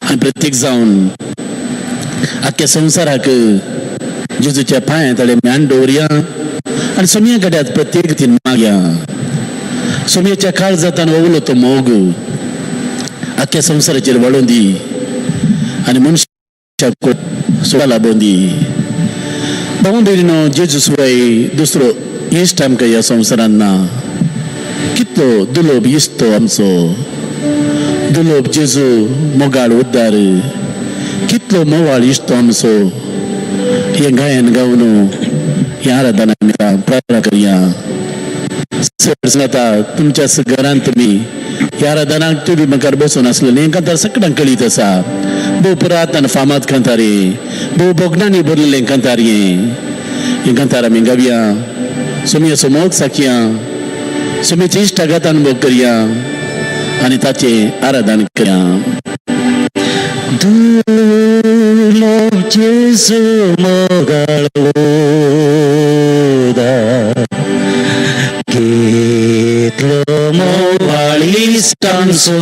आणि प्रत्येक जावन आख्या संवसाराक जेजूच्या पांया तळे म्यान दवरया आनी सोमया गड्यात प्रत्येक तीन मागया. सोमयाच्या काळजातान वळलो तो मोग आख्या संवसाराचेर वळोवन दी आनी मनशाक सुडा लाबोवन दी. भाऊ भयणीनो, जेजू शिवाय दुसरो इश्ट आमकां ह्या संवसारान ना. कितलो दुलोब इश्ट तो आमचो, दुलोब जेजू मोगाळ उद्दार. कितलो मोवाळ इश्ट तो आमचो. हे गायन गावन हे आराधना प्रार्थना करया. सांगता तुमच्या घरांत तुमी ह्या आराधनाक तुमी मुखार बसून आसलेले हें कांतार सगळ्यांक कळीत आसा. भोव पुरातन फामाद कांतार भोव बोगनांनी भरलेलें कांतार हें कांतार आमी गावया. सोमयाचो मोग साकया, सोमयाच्या इश्टागात अनुभव करया आनी ताचे आराधन करया. दुलोब जेजू मोगाळ उद्दार. कितलो मोवाळ इश्ट आमचो.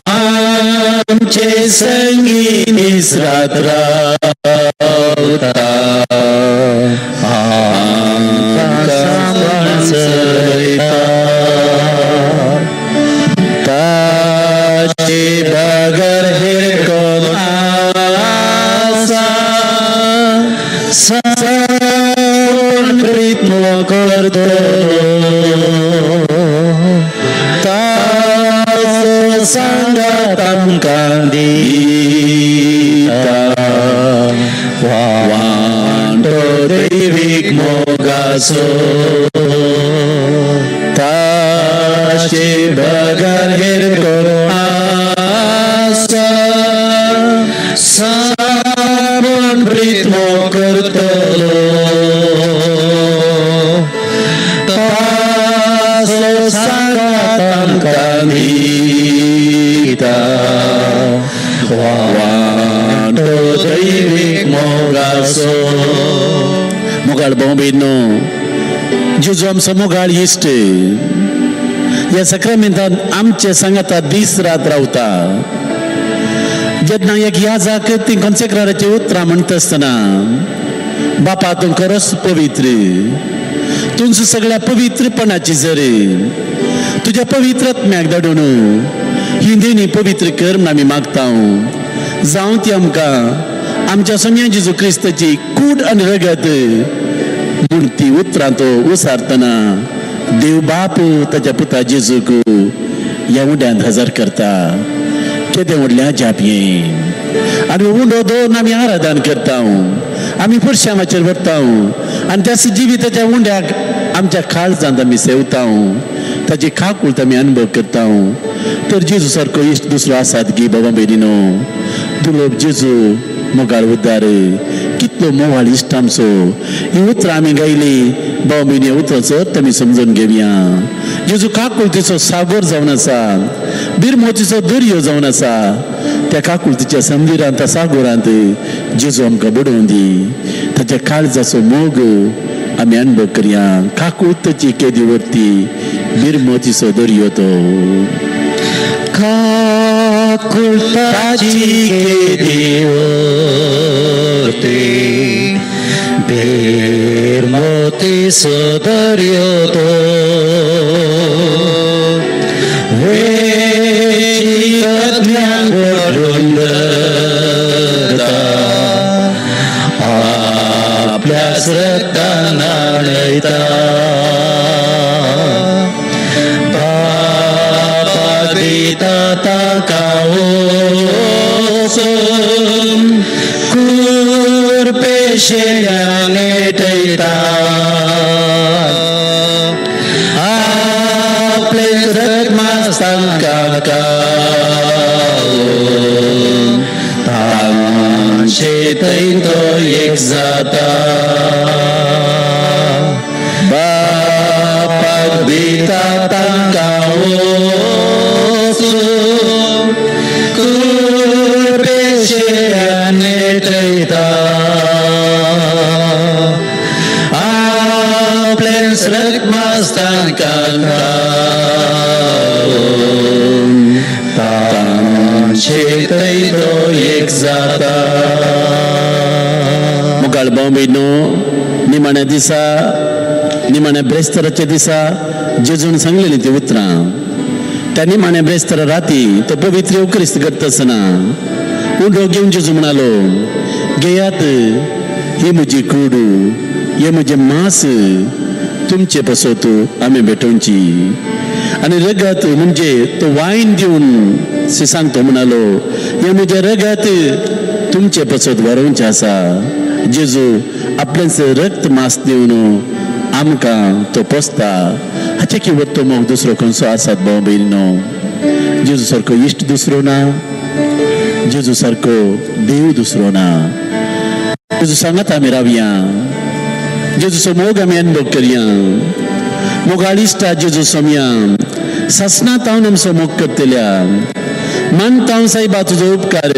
आमचे संगी निसरात रावता. आमकां सांबाळून चलयता. ताचे बगर हेर कोण आसा. प्रीत करतो ताचो सांगात आमकां दिता. वांटो दैवीक मोगाचो. ताचे बगर हेर कोण आसा. सामून प्रीत करतलो ताचो सांगात आमकां दिता. वांटो दैवीक मोगाचो. मोगाळ भाऊ भयणीनो, जेजू आमचो मोगाळ इश्ट ह्या सक्रामेंतान आमचे सांगाता दीस रात रावता. जेन्ना एक याजाक ती कॉन्सेक्राराची उतरां म्हणटा आसतना बापा तूं खरोच पवित्र, तुमचो सगळ्या पवित्रपणाची जर तुज्या पवित्र आत्म्याक धाडून ही देणी पवित्र कर म्हण आमी मागता. जावं ती आमकां आमच्या सोम्या जेजू क्रिस्ताची कूड आनी रगत म्हूण ती उतरां तो उसारतना देव बाप ताच्या पुता जेजूक ह्या उड्यांत हजर करता. केदें व्हडल्या जापयें आनी उंडो दोन आमी आराधन करता. आमी परश्यामाचेर व्हरता आनी त्या जिविताच्या उंड्याक आमच्या काळजांत आमी सेवता. ताची खाकूळत आमी अनुभव करता. तर जेजू सारको इश्ट दुसरो आसात गी बाबा भयणीनो. दुलोब जेजू मोगाळ उद्दार. कितलो मोवाळ इश्ट आमचो. ही उतरां आमी गायली भाव भयणी. उतराचो आमी समजून घेवया. जेजू काकुळतीचो सागर जावन आसा, बिरमोतीचो दर्यो जावन आसा. त्या काकुळतीच्या संदिरांत सागरांत जेजू आमकां बुडोवन दी. ताच्या काळजाचो मोग आमी अनुभव करया. काकुळतीची केदी वर्ती, बिरमोतीचो दर्यो तो. काकुळताची केदी वर्ती, बिरमोतीचो दर्यो तो. आपल्या श्रद्धान आळयता. बापा दिता ताका वचून, कुरपेशेल्यान नेटयता. आपले रगमास्तांका थंय तो एक जाता. बापाक दिता तांका वचून, कुरपेशेल्यान नेटयता. आपल्यान रगमास्तांका दिसा निमाण्या ब्रेस्तराच्या दिसा जेजून सांगलेली ती उतरां त्या निमाण्या ब्रेस्तर राती तो पवित्र येवकरिस्त करता आसतना उंडो घेवन जेजू म्हणालो, घेयात ही म्हजी कूड, हे म्हजें मांस, तुमचे पसत आमी भेटोवची. आनी रगत म्हणजे तो वायन दिवन सांगतो म्हणालो, हे म्हजे रगत तुमचे पसत व्हरोवचें आसा. जेजू आपलेंच रक्त मांस दिवन आमकां तो पोसता. हाचे किंमत तो मोग दुसरो खंयचो आसात भाव भयणीनो. जेजू सारको इश्ट दुसरो ना, जेजू सारको देव दुसरो ना. जेजू सांगात आमी रावया, जेजूचो मोग आमी अनुभव करया. मोगाळ इश्टा जेजू सोमया, सासना तावन आमचो मोग करतल्या. मानता सायबा तुजो उपकार,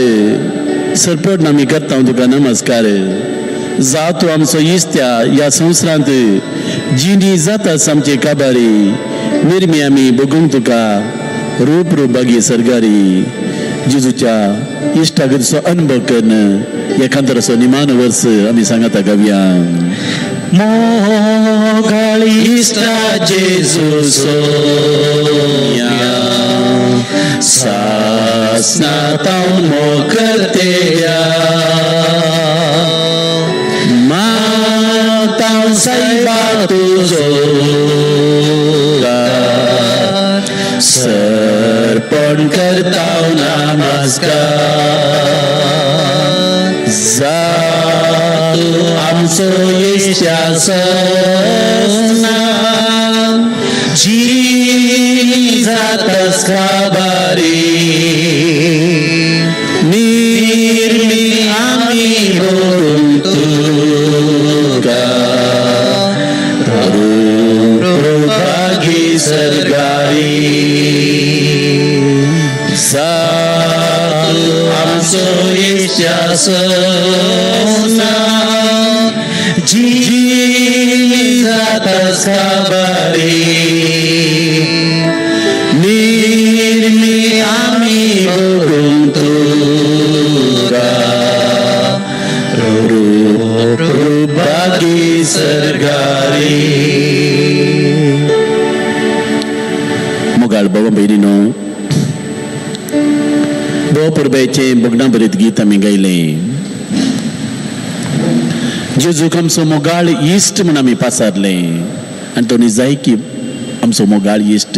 सरपट आमी करता तुका नमस्कार. जाव तूं आमचो इश्त्या ह्या संवसारांत जिणी जाता आमचे काबारी. निर्मी आमी बगूंक तुका रूप रूप बागी सरगारी. जेजूच्या इश्टागतीचो अनुभव करन एखादो निमान वर्स आमी सांगाता गावया. मोगाळ इश्टा जेजू सोमया, सासना तावन मोग करतल्या. माता सायबा तुजो सरपण करता नमस्कार. जातू आमचो इश्ट्या सासना जी जातास काबारी. निर्मी आमी बगून तुका रूपागी सरगारी. जातू आमचो इश्ट्या सासना जी जातास काबारी. निर्मी आमी बगून तुका रूपागी सरगारी. मोगाळ बाबा भयणीनो, भोव पुरबेचें बगना बरीत गीत आमी गायलें. जेजूक आमचो मोगाळ इश्ट म्हूण आमी पासारलें. आनी तो जाय की आमचो मोगाळ इश्ट.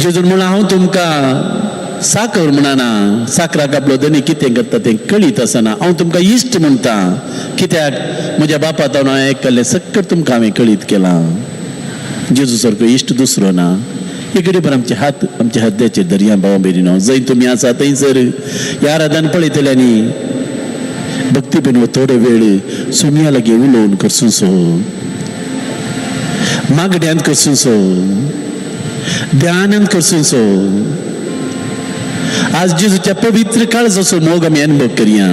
जेजून म्हण हांव तुमकां साकर म्हणना, साकराक आपलो धनी कितें करता तें कळीत आसना. हांव तुमकां इश्ट म्हणटा, कित्याक म्हज्या बापा तावन हांवें आयकल्लें सक्कट तुमकां हांवें कळीत केलां. जेजू सारको इश्ट दुसरो ना. इकडे पण आमचे हात आमच्या हद्याचे दर्या भाव भयणीनो, जंय तुमी आसा थंयसर ह्या आराधन पळयतल्यांनी भक्ती बीन थोडे वेळ सुमया लागी उलोवन करसूसो, मागड्यांत करसूसो, ध्यानांत करसूसो. आज जेजूच्या पवित्र काळजाचो मोग आमी अनुभव करया.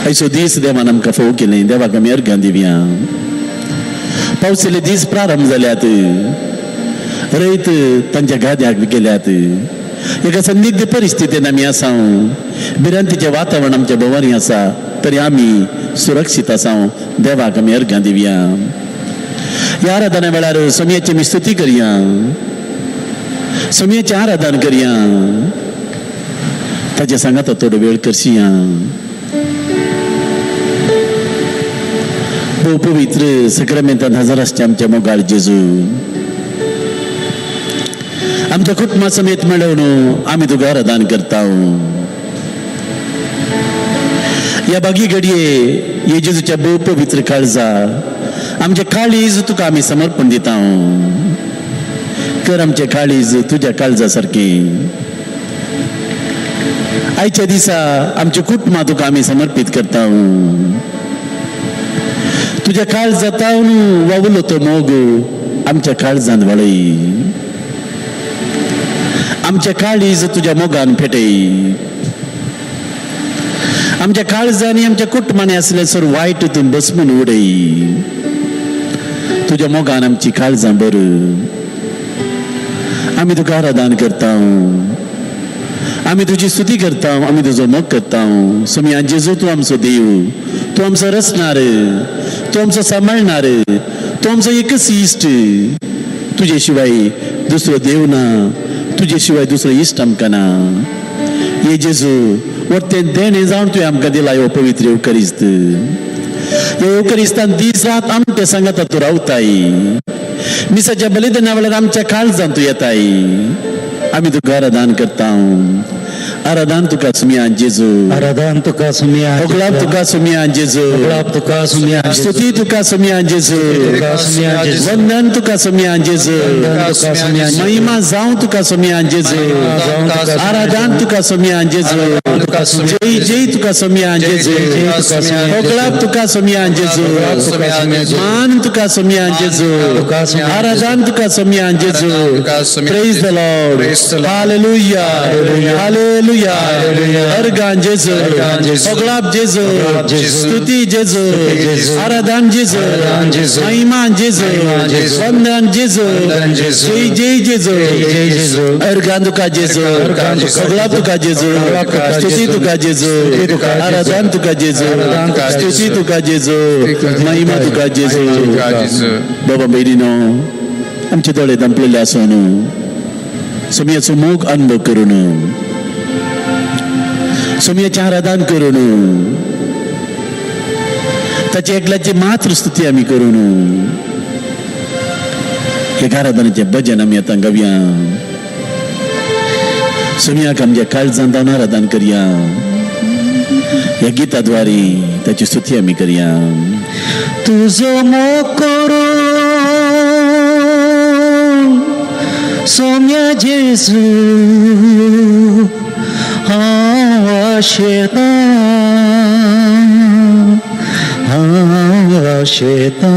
आयचो दीस देवान आमकां फोव केलें, देवाक आमी अर्घां दिवया. पावसाले दीस प्रारंभ जाल्यात, रयत तांच्या गाद्याक गेल्यात. एका संदिग्ध परिस्थितीन आमी आसा, भिरांतीचें वातावरण आमच्या भोंवारी आसा, तरी आमी सुरक्षीत आसा. देवाक आमी अर्घां दिवया. ह्या आराधना वेळार सोमयाची आमी स्तुती करया, सोमयाचें आराधन करया. ताच्या सांगात थोडो वेळ करशिया. भोव पवित्र सक्रामेंतांत हजर आसचे आमच्या मोगाळ जेजू, आमच्या कुटुंबा समेत मेळून आमी तुका आराधन करता. ह्या बागी घडये हे जेजूच्या भोव पवित्र काळजा आमचे काळीज तुका आमी समर्पण दिता. कर आमचे काळीज तुज्या काळजा सारकें. आयच्या दिसा आमचे कुटुंबा तुका आमी समर्पित करता. तुज्या काळजांतावन वावुलो तो मोग आमच्या काळजांत वळय. आमच्या काळीज तुज्या मोगान पेटय. आमच्या काळजांनी आमच्या कुटुंबांनी असले सर वायट तूं बसमून उडय. तुज्या मोगान आमची काळजां भर. आमी तुका आराधन करता. आम्ही तुझी स्तुती करता, आम्ही तुझो मोग करता. सोम्या जेजू तू आमचो देव, तू आमचो रचणार, तू आमचो सांभाळणार, तू आमचो एकच इश्ट. तुझे शिवाय दुसरो देव ना, तुझे शिवाय दुसरो इश्ट आमकां ना. ये जेजू वरतें देणे जावन तुवें आमकां दिला ह्यो पवित्र येवकरिस्त. ह्या येवकरिस्तान दीस रात आमच्या सांगात तूं रावताय. मिसाच्या बलिदाना वेळार आमच्या काळजांत तूं येताय. आम्ही तुका आराधन करता. आराधन तुका सुमिया जेजू, आराधन तुका सुमिया, ओगलाप तुका सुमिया जेजू, ओगलाप तुका सुमिया, स्तुती तुका सुमिया जेजू, वंदन तुका सुमिया जेजू, महिमा जावं तुका सुमिया जेजू, आराधन तुका सुमिया जेजू, जय जय तुका सुमिया जेजू, ओगलाप तुका सुमिया जेजू, मान तुका सुमिया जेजू, आराधन तुका सुमिया जेजू. Praise the Lord, hallelujah, hallelujah. Organ जेजू, ओगलाप जेजू, स्तुती जेजू, आराधन जेजू, महिमा जेजू, वंदन जेजू, जय जय जेजू. अर्गान तुका जेजू, ओगलाप तुका जेजू, स्तुती तुका जेजू, आराधन तुका जेजू, स्तुती तुका जेजू, महिमा तुका जेजू. बाबा बहिणीनो, आमचे दोळे दंपलेले आसून सोम्याचो मोग अनुभव करून, सोम्याचें आराधन करून, ताची एकल्याची मात्र स्तुती आमी करून, हे आराधनाचें भजन आमी आतां गावया. सोम्याक आमच्या काळजांत लावन आराधन करया. ह्या गिताद्वारे ताची स्तुती आमी करया. तुझो मोग करून सोम्या जेजू हांव आशेतां, हांव आशेतां.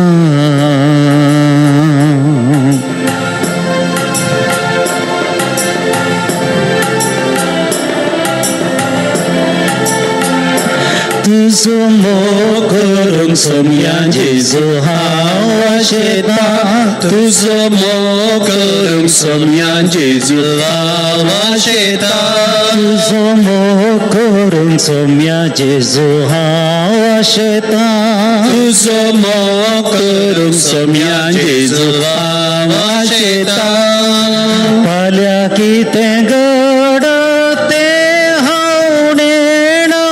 तुझो मोग करून सोम्या जेजू हांव आशेतां. तुझो मोग करून सोम्या जेजू हांव आशेतां. तुझो मोग करून सोम्या जेजू हांव आशेतां. तुझो मोग करून सोम्या जेजू हांव आशेतां. फाल्यां कितें घडत तें हांव नेणा.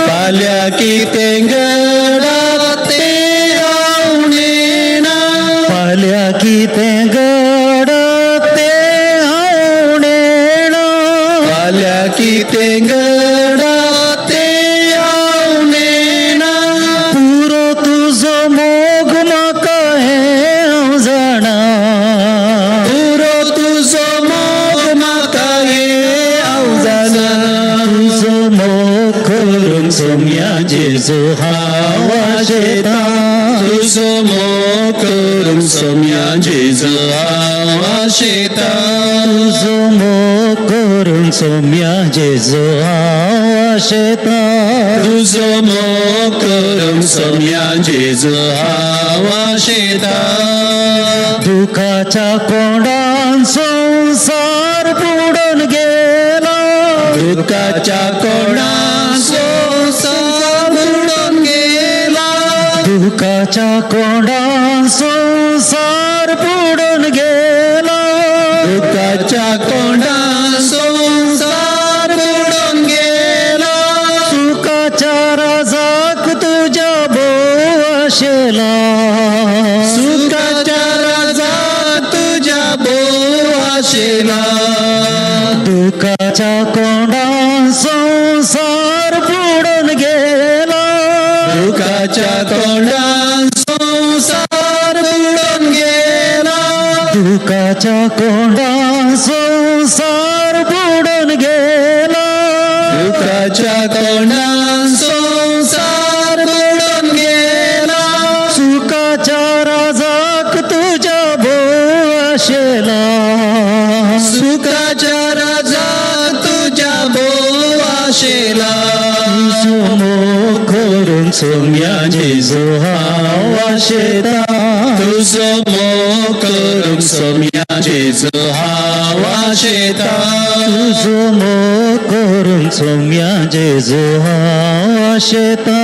फाल्यां कितें घडत तें हांव नेणा. फाल्यां कितें घडत तें हांव नेणा. फाल्यां कितें घडत तें हांव नेणा. पुरो तुजो मोग म्हाका हें हांव जाणा. पुरो तुजो मोग म्हाका हें हांव जाणा. तुजो मोग करून सोम्या जेजू हांव आशेतां. तुजो मोग करून सोम्या जेजू हांव आशेतां. तुजो मोग करून सोम्या जेजू हांव आशेतां. तुजो मोग करून सोम्या जेजू हांव आशेतां. दुखाच्या कोंडान संसार बुडून गेला. दुखाच्या कोंडान संसार बुडून गेला. दुखाच्या कोंडान संसार बुडून गेला. दुखाच्या कोंडान संसार बुडून गेला. सुखाच्या राजाक तुज्या भोव आशेला. सुखाच्या राजा तुझ्या भोव आशेला. दुखाच्या कोंडान संसार बुडून गेला. दुखाच्या कोंडान संसार बुडून गेला. दुखाच्या कोंडान संसार बुडून गेला. दुखाच्या कोंडान संसार बुडून गेला. सुखाच्या राजाक तुज्या भोव आशेला. सुखाच्या राजा तुझ्या भोव आशेला. तुजो मोग करून सोम्या जेजू हांव आशेतां. तुजो मोग करून सोम्या जेजू हांव आशेता तुजो मोग करून सोम्या जेजू हांव आशेता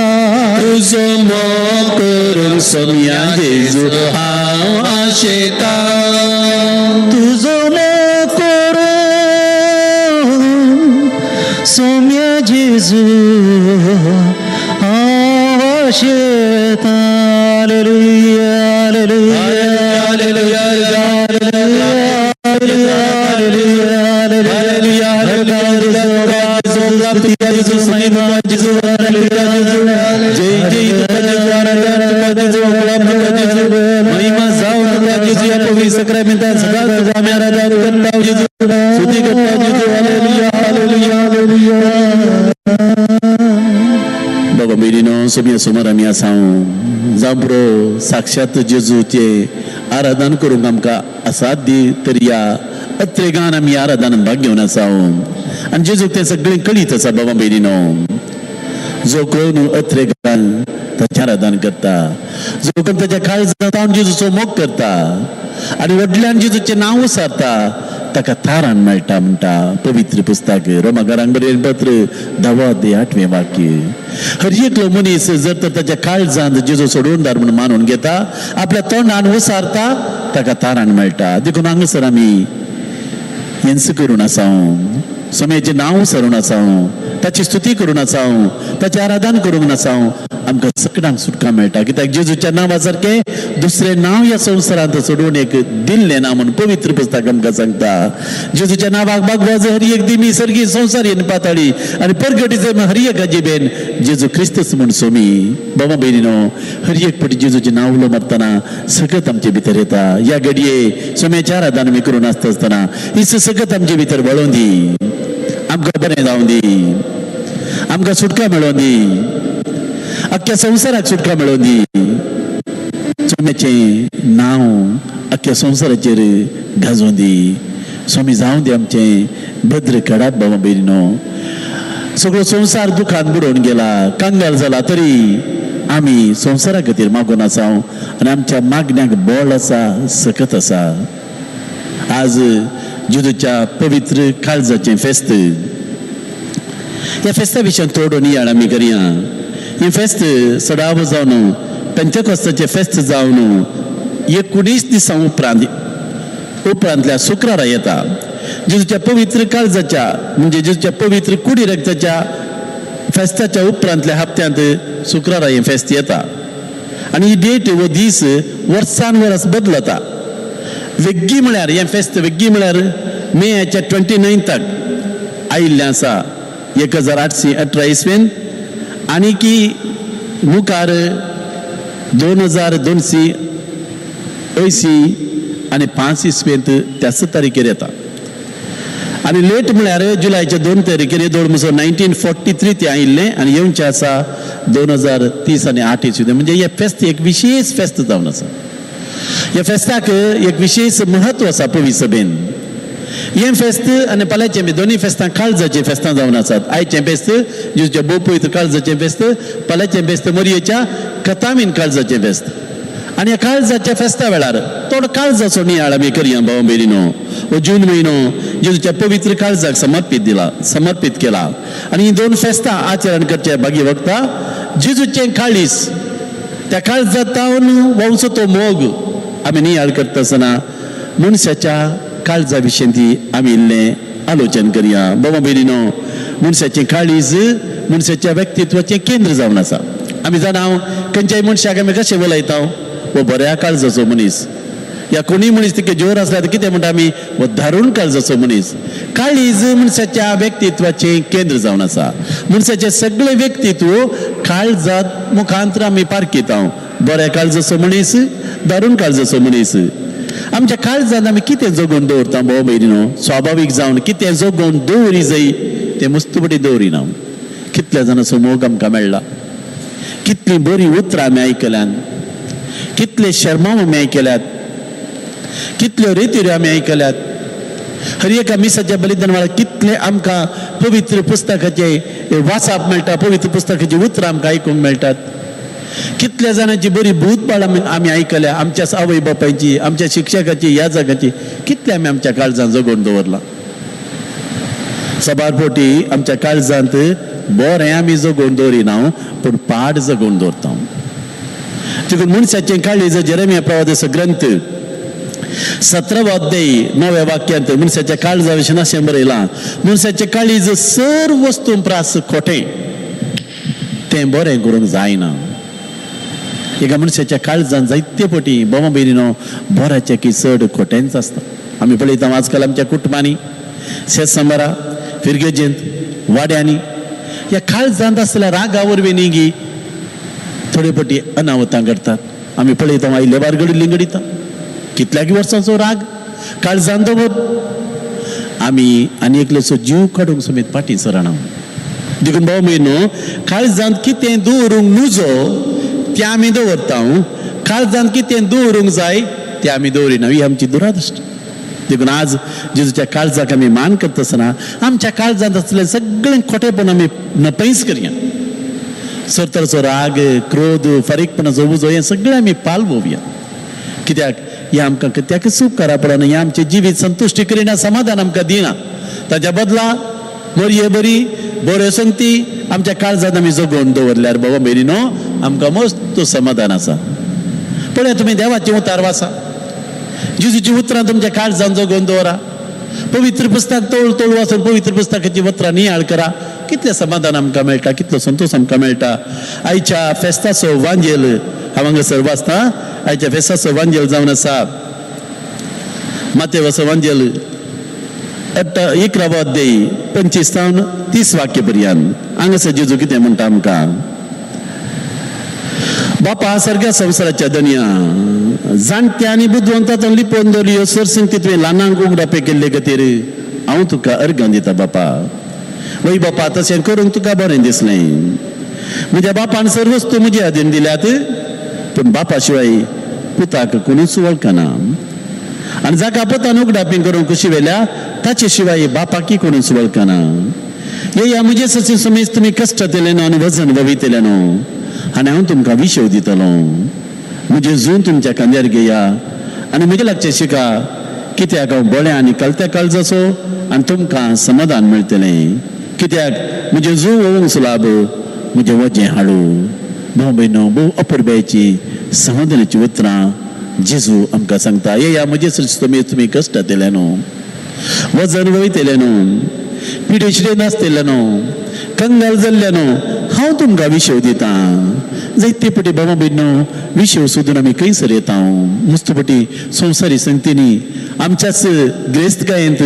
तुजो मोग करून सोम्या जेजू हांव आशेता तुजो मोग करून सोम्या जेजू हांव आशेता हालेलुया हालेलुया बाबा मेरीनो सोम्या समोर आमी आसां जावं बरो साक्षात जेजूचे आराधन करूंक आमकां असाध्य तरी या अत्रेगान आमी आराधन भाग घेवन आसा आनी जेजूक तें सगळें कळीत आसा बाबा मेरीनो जो कोण अत्रेगान ताचें आराधन करता जो कोण ताच्या काळजांत जेजूचो मोग करता आनी व्हडल्यान जेजूचें नांव उसारता ताका तारण मेळटा म्हणटा पवित्र पुस्तक रोमाकारांक बरयल्लें पत्र 10 वाक्य हर एकलो मनीस जर तर ताच्या काळजांत जेजू सोडूनदार म्हणून मानून घेता आपल्या तोंडान उसारता ताका तारण मेळटा देखून हांगासर आमी हेंच करून आसा सोम्याचें नांव सरून आसा ताची स्तुती करून आसा ताचें आराधन करून आसा आमकां सगळ्यांक सुटका मेळटा कित्याक जेजूच्या नांवा सारकें दुसरें नांव ह्या संवसारांत सोडून एक दिल्लें नांव म्हणून पवित्र पुस्तक आमकां सांगता जेजूच्या नांवाक भागवाज हरी एक दिमी सर्गी संवसार येन पाताळी आनी परगटीचे हरी एक अजिबेन जेजू क्रिस्तस म्हूण सोमी बाबा बेनीनो हरी एक फावटी जेजूचें नांव उलो मारतना सगळत आमचे भितर येता ह्या घडये सोम्याचें आराधन आमी करून आसता आसतना ही सगळत आमचे भितर वळोवन दी आमकां बरें जावं दी आमकां सुटका मेळोवन दी अख्ख्या संवसाराक सुटका मेळोवन दी सोम्याचें नांव अख्ख्या संवसाराचेर गाजोवन दी सोमी जावं दी आमचें भद्र काडात बाबा बेनीनो सगळो संवसार दुखान बुडोवन गेला कांगाल जाला तरी आमी संवसारा खातीर मागून आसा आनी आमच्या मागण्याक बळ आसा सकत आसा आज जेजूच्या पवित्र काळजाचें फेस्त ह्या फेस्ता विशीं थोडो नियाळ आमी करया हें फेस्त सडावो जावन पेंतेकोस्ताचें फेस्त जावन 19 दिसां उपरांतल्या शुक्रारा येता जेजूच्या पवित्र काळजाच्या म्हणजे जेजूच्या पवित्र कुडी रक्ताच्या फेस्ताच्या उपरांतल्या हप्त्यांत शुक्रारा हें फेस्त येता आनी ही डेट वो दीस वर्सान वर्स बदलता वेग्गी म्हळ्यार हें फेस्त वेग्गी म्हळ्यार मेच्या 29 आयिल्लें आसा 1818 इसवेन आनी की मुखार 2280 आनी 5 इसवेंत त्याच तारीखेर येता आनी लेट म्हळ्यार जुलायच्या 2 तारीखेर 1943 ते आयिल्लें आनी येवचें आसा 2030 आनी 8 इसवी म्हणजे हे फेस्त एक विशेष फेस्त जावन आसा ह्या फेस्ताक एक विशेष महत्व आसा पवी सभेन हें फेस्त आनी फाल्यांचें बी दोनूय फेस्तां काळजाचें फेस्तां जावन आसात आयचें फेस्त जेजूच्या भोव पवित्र काळजाचें फेस्त फाल्यांचें फेस्त मरियेच्या कथामीन काळजाचें फेस्त आनी ह्या काळजाच्या फेस्ता वेळार थोडो काळजाचो नियाळ आमी करया भाव बेनीनो हो जून म्हयनो जेजूच्या पवित्र काळजाक समर्पीत केला आनी ही 2 फेस्तां आचरण करचे बागी वखदा जेजूचें काळीज त्या काळजांतावन वंसो तो मोग आमी नियाळ करता आसतना मनशाच्या काळजा विशीं आमी इल्लें आलोचन करया बाबा बेनीनो मनशाचें काळीज मनशाच्या व्यक्तित्वाचें केंद्र जावन आसा आमी जाणा खंयच्याय मनशाक आमी कशें उलयता वो बऱ्या काळजाचो मनीस या कोणी मनीस तिके जोर आसल्यार कितें म्हणटा आमी वो धारून काळजाचो मनीस काळीज मनशाच्या व्यक्तित्वाचें केंद्र जावन आसा मनशाचें सगळें व्यक्तित्व काळजात मुखांतर आमी पारखीता बऱ्या काळजाचो मनीस धारून काळजाचो मनीस आमच्या काळजांत आमी कितें जगोवन दवरता भाव बेनीनो स्वाभावीक जावन कितें जगोवन दवरी जाय तें मस्तपटी दवरिना कितल्या जाणांचो मोग आमकां मेळ्ळा कितलीं बरीं उतरां आमी आयकल्यात कितले शर्माव आमी आयकल्यात कितल्यो रित्यो आमी आयकल्यात हर एका मिसाच्या बलिदान वेळार कितले आमकां पवित्र पुस्तकाचे वाचप मेळटा पवित्र पुस्तकाची उतरां आमकां आयकूंक मेळटात कितल्या जाणांची बरी भूतबाळ आमी आयकल्या, आमच्या आवय बापायची, आमच्या शिक्षकाची, ह्या जगाची कितले आमी आमच्या काळजांत जगोवन दवरला. सबारपोटी आमच्या काळजांत बरें आमी जगोवन दवरिना पूण पाड जगोवन दवरता. देखून मनशाचें काळीज जेरेमिया प्रवादीचो ग्रंथ 17 अध्याय 9 वाक्यांत मनशाच्या काळजा विशीं अशें बरयलां, मनशाचें काळीज सर वस्तूं प्रास खोटें तें बरें करूंक जायना. एका मनशाच्या काळजांत जायते फावटी बाबा भयणीनो बऱ्याचे की चड खोटेंच आसता. आमी पळयता आजकाल आमच्या कुटुंबांनी शेत सांबारा फिरगेजेंत वाड्यांनी ह्या काळजांत आसलेल्या रागा वरवीं न्ही गी थोडे फावटी अनावतां घडटात. आमी पळयता आयले बार घडिल्लीं घडिता कितल्याक वर्सांचो राग काळजांत दवर आमी आनी एकलेचो जीव काडूंक समेत फाटीं सरना. देखून भाव भयणो काळजांत कितें दवरूंक नजो तें आमी दवरता, काळजांत कितें दवरूंक जाय तें आमी दवरिना. ही आमची दुरादृश्ट. देखून आज जेजूच्या काळजाक आमी मान करता आसतना आमच्या काळजांत आसलें सगळें खोटेपण आमी नपयस करया. सरतरचो राग, क्रोध, फारीकपणाचो उजो हें सगळें आमी पालवोवया. कित्याक हें आमकां कित्याक सूख करा पडना, हें आमचें जिवीत संतुश्टी करिना, समाधान आमकां दिना. ताच्या बदला बरी बरी बऱ्यो संगती आमच्या काळजांत आमी जगोवन दवरल्यार बाबा भयणीनो आमकां मस्त समाधान आसा. पळय तुमी देवाची उतार वाचा, जेजूची उतरां तुमच्या काळजांत जगोवन दवरा. पवित्र पुस्तक तोळ वाचून पवित्र पुस्तकाची उतरां नियाळ करा. कितलें समाधान आमकां मेळटा, कितलो संतोश आमकां मेळटा. आयच्या फेस्ताचो वांजेल हांव हांगासर वाचता. आयच्या फेस्ताचो वांजेल जावन आसा मातेवाचो वांजेल 11 अध्याय 25 ते 30 वाक्य पर्यंत. हांगासर जेजू कितें म्हणटा आमकां, बापा सर्ग्या संवसाराच्या दनया जाणट्या आनी बुद्धवंतांतून लिपोवन दवरल्यो सरसंगती तुवें ल्हानांक उगडापे केल्ले खातीर हांव तुका अर्घां दिता बापा. वय बापा तशें करूंक तुका बरें दिसलें. म्हज्या बापान सर्व वस्तू म्हजे हातीन दिल्यात पूण बापा शिवाय पुताक कोणूच वळखना. आनी जाका पुतान उगडापी करूंक शिवयल्या ताचे शिवाय बापाकी कोणूच वळखना. ह्या म्हजे सची समेज तुमी कश्ट केले न्हू आनी वजन ववितले न्हू आनी हांव तुमकां विशेव दितलो. म्हजे जून तुमच्या खांद्यार घेया आनी म्हजे लागचे शिका, कित्याक हांव बळ्या आनी कलत्या काळजाचो आनी तुमकां समाधान मेळटलें. कित्याक म्हजे जूव ओवंक सुलाभ, म्हजें वजें हाडू. भाव भयणो भोव अपुरबायची समाधानाची उतरां जेजू आमकां सांगता. ह्या म्हजे समेज तुमी कश्ट केले न्हू, वजन वयतले न्हू, पिडेशिडे नासतले न्हू, कंगाल जाल्ले न्हू, हांव तुमकां विशेव दिता. जायते फावटी बाबा भयणो विशेव सोदून आमी खंयसर येता. मस्तपटी संवसारी संगतींनी आमच्याच ग्रेस्तकायेंत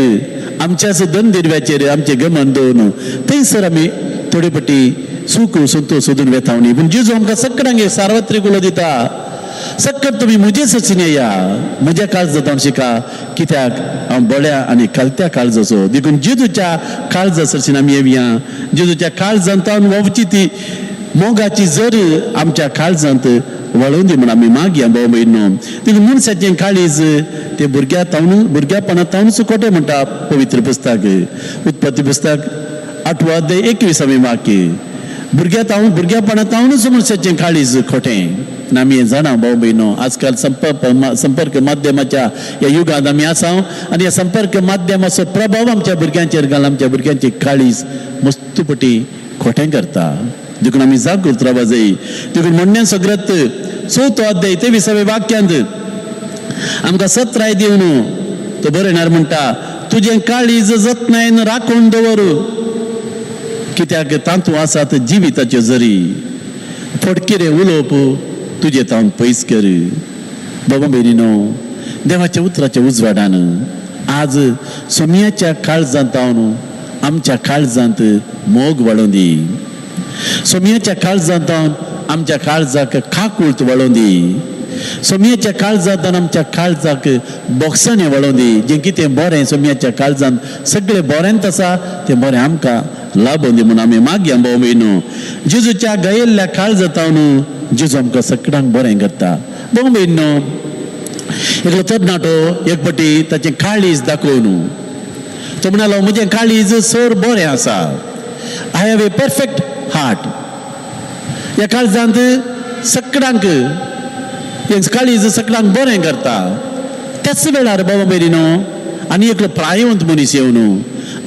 आमच्याच धनदिरव्याचेर आमचे गमन दवरून थंयसर आमी थोडे फावटी सूख संतोश सोदून वेता न्ही. पूण जेजू आमकां सगळ्यांक एक सार्वत्रीक उलो दिता, सक्कट तुमी म्हजे सचीन येया, म्हज्या काळजांत शिका, कित्याक हांव बळ्या आनी कलत्या काळजाचो. देखून जेजूच्या काळजा सरशीन आमी येवया. जेजूच्या काळजांत वचची ती मोगाची जर आमच्या काळजांत वळोवन दी म्हण आमी मागया भाव भयणो. देखून मनशाचें काळीज तें भुरग्यापणांतावनूच खोटें म्हणटा पवित्र पुस्तक. उत्पत्ती पुस्तक 8 अध्याय 21 वाक्य. भुरग्यापणांतावनूच मनशाचें काळीज खोटें. आमी हें जाणा भाव भयणो. आजकाल संपर्क माध्यमाच्या ह्या युगांत आमी आसा आनी ह्या संपर्क माध्यमाचो प्रभाव आमच्या भुरग्यांचेर घालून आमच्या भुरग्यांचें काळीज मस्तपटी खोटें करता. देखून आमी जागृत रावपा जाय. देखून म्हणण्याचो ग्रंथ 4 अध्याय 23 वाक्यांत आमकां सत्राय दिवन तो बरयणार म्हणटा, तुजें काळीज जतनायेन राखून दवर, कित्याक तातूंत आसात जिविताच्यो जरी. फटकिरे उलोवप तुजे तावन पयस कर. बाबा भयणीनो देवाच्या उतराच्या उजवाडान आज सोमयाच्या काळजांत आमच्या काळजांत मोग वाडोवन दी. सोमयाच्या काळजांत आमच्या काळजाक खाकुळत वाडोवन दी. सोमयाच्या काळजांत आमच्या काळजाक बोगसणे वाडोवन दी. जें कितें बरें सोमयाच्या काळजांत सगळें बरेंच आसा तें बरें आमकां लाभोवन दी म्हूण आमी मागया भाव भयणो. जेजूच्या गायिल्ल्या काळजांत जेजू आमकां सगळ्यांक बरें करता. भाव भयणो एकलो तरणाटो एक फावटी ताचें काळीज दाखोवन तो म्हणलो, म्हजें काळीज सर बरें आसा, I have a perfect heart. ह्या काळजांत सगळ्यांक काळीज सगळ्यांक बरें करता. त्याच वेळार बाबा बेरिनो आनी एकलो प्रायवंत मनीस येवन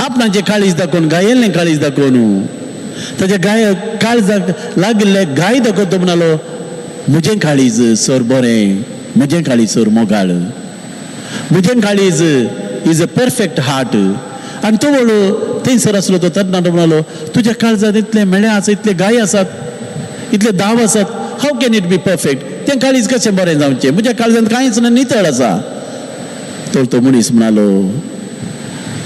आपणाचें काळीज दाखोवन गायेल्लें काळीज दाखोवन ताच्या काळजाक लागिल्ले गाय दाखोवता म्हणालो, म्हजें काळीज सर बरें, म्हजें काळीज सर मोगाळ, म्हजें काळीज इज अ परफेक्ट हार्ट. आनी तो वळू थंयसर आसलो तो तरणाटो म्हणालो, तुज्या काळजांत इतले मेळे आसात, इतले गाय आसात, इतले दाव आसात, how can it be perfect? तें काळीज कशें बरें जावचें? म्हज्या काळजांत कांयच ना, नितळ आसा. तर तो मनीस म्हणालो,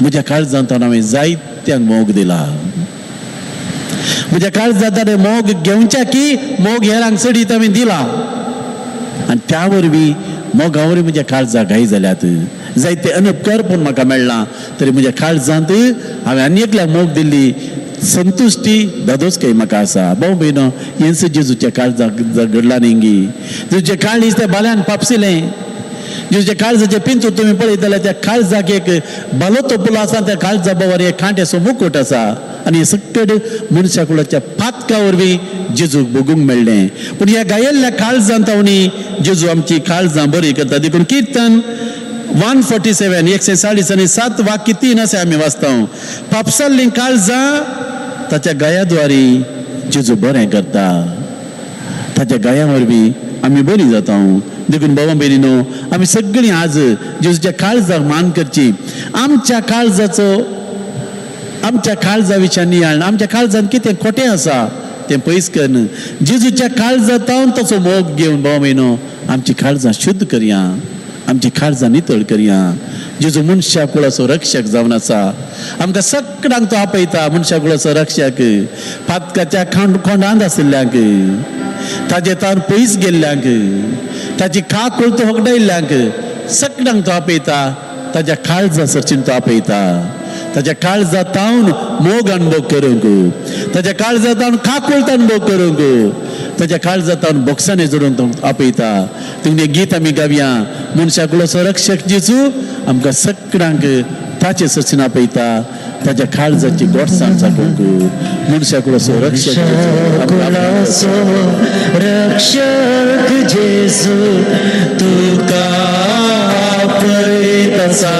म्हज्या काळजांत हांवें जायत्यांक मोग दिला, म्हज्या काळजांत हांवें मोग घेवच्या की मोग हेरांक चडीत हांवें दिला, आनी त्या वरवीं मोगा वरवीं म्हज्या काळजाक घाई जाल्यात. जायते अनुपकार पूण म्हाका मेळना, तरी म्हज्या काळजांत हांवें आनी एकल्याक मोग दिल्ली संतुश्टी दादोसकाय म्हाका आसा. भाऊ भयणो, येंस जेजूच्या काळजाक घडला नेंगी. जेजूचें काळीज तें बाल्यान पापसिलें. जेजूच्या काळजाचे पिंतू तुमी पळयत जाल्यार त्या काळजाक एक बालो तोपुलो आसा, त्या काळजा बोवार एक कांट्याचो मुकूट आसा, आनी हे सगळे मनशा कुळाच्या पातका वरवीं जेजूक बगूंक मेळ्ळें. पूण ह्या गायल्ल्या काळजांत हांवनी जेजू आमची काळजां बरी करता. देखून किर्तन 147 147 वाक्य 3 असे आमी वाचता. पापसाल्लीं काळजां ताच्या गायाद्वारी जेजू बरें करता. ताच्या गाया वरवीं आमी बरी जाता. देखून बाबा बेरिनो, आमी सगळीं आज जेजूच्या काळजाक मान करची. आमच्या काळजा विशयान नियाळ, आमच्या काळजांत कितें खोटें आसा तें पयस करन जेजूच्या काळजांत तसो मोग घेवन बाबा बेरिनो आमची काळजां शुद्ध करया, आमची काळजां नितळ करया. जेजू मनशा कुळाचो रक्षक जावन आसा. आमकां सगळ्यांक तो आपयता, मनशा कुळाचो रक्षक. पातकाच्या खोंडांत आशिल्ल्यांक, ताजे तावन पयस गेल्ल्यांक, ताची काकूळ तो होगडायल्ल्यांक सगळ्यांक तो आपयता. ताच्या काळजा सरचीन तो आपयता. ताच्या काळजा तावन मोग अनुभव करूंक, ताच्या काळजा तावन काकूळत अनुभव करूंक, ताच्या काळजा तावन बोक्साने जोडून तो आपयता. तुमने गीत आमी गावया, मनशा कुळाचो रक्षक जेजू आमकां सगळ्यांक ताचे सरचीन आपयता. ताच्या काळजाची गोडसाण साकूंक मनशा कुळाचो रक्षक रक्षक जेजू तुका आपयत आसा,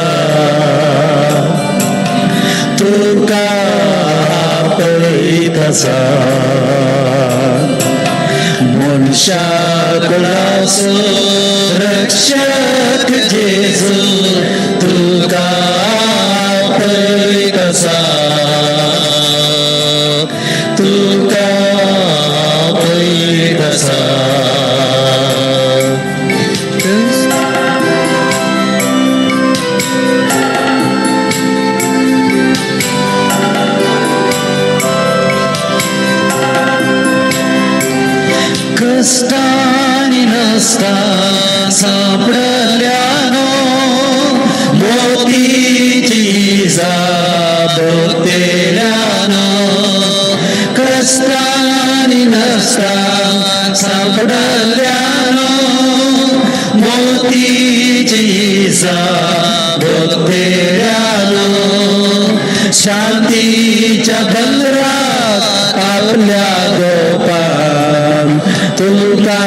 तुका आपयत आसा. मनशा कुळाचो रक्षक जेजू तुका आपयत आसा, तुका आपयत आसा. कष्टांनी नसता सापडल्यानो मोतीची जाबतेल्यानो, कष्टांनी नसता सापडल्यानो मोतीची जाबतेल्यानो, शांतीच्या बंदरात आपल्या गोपान तुका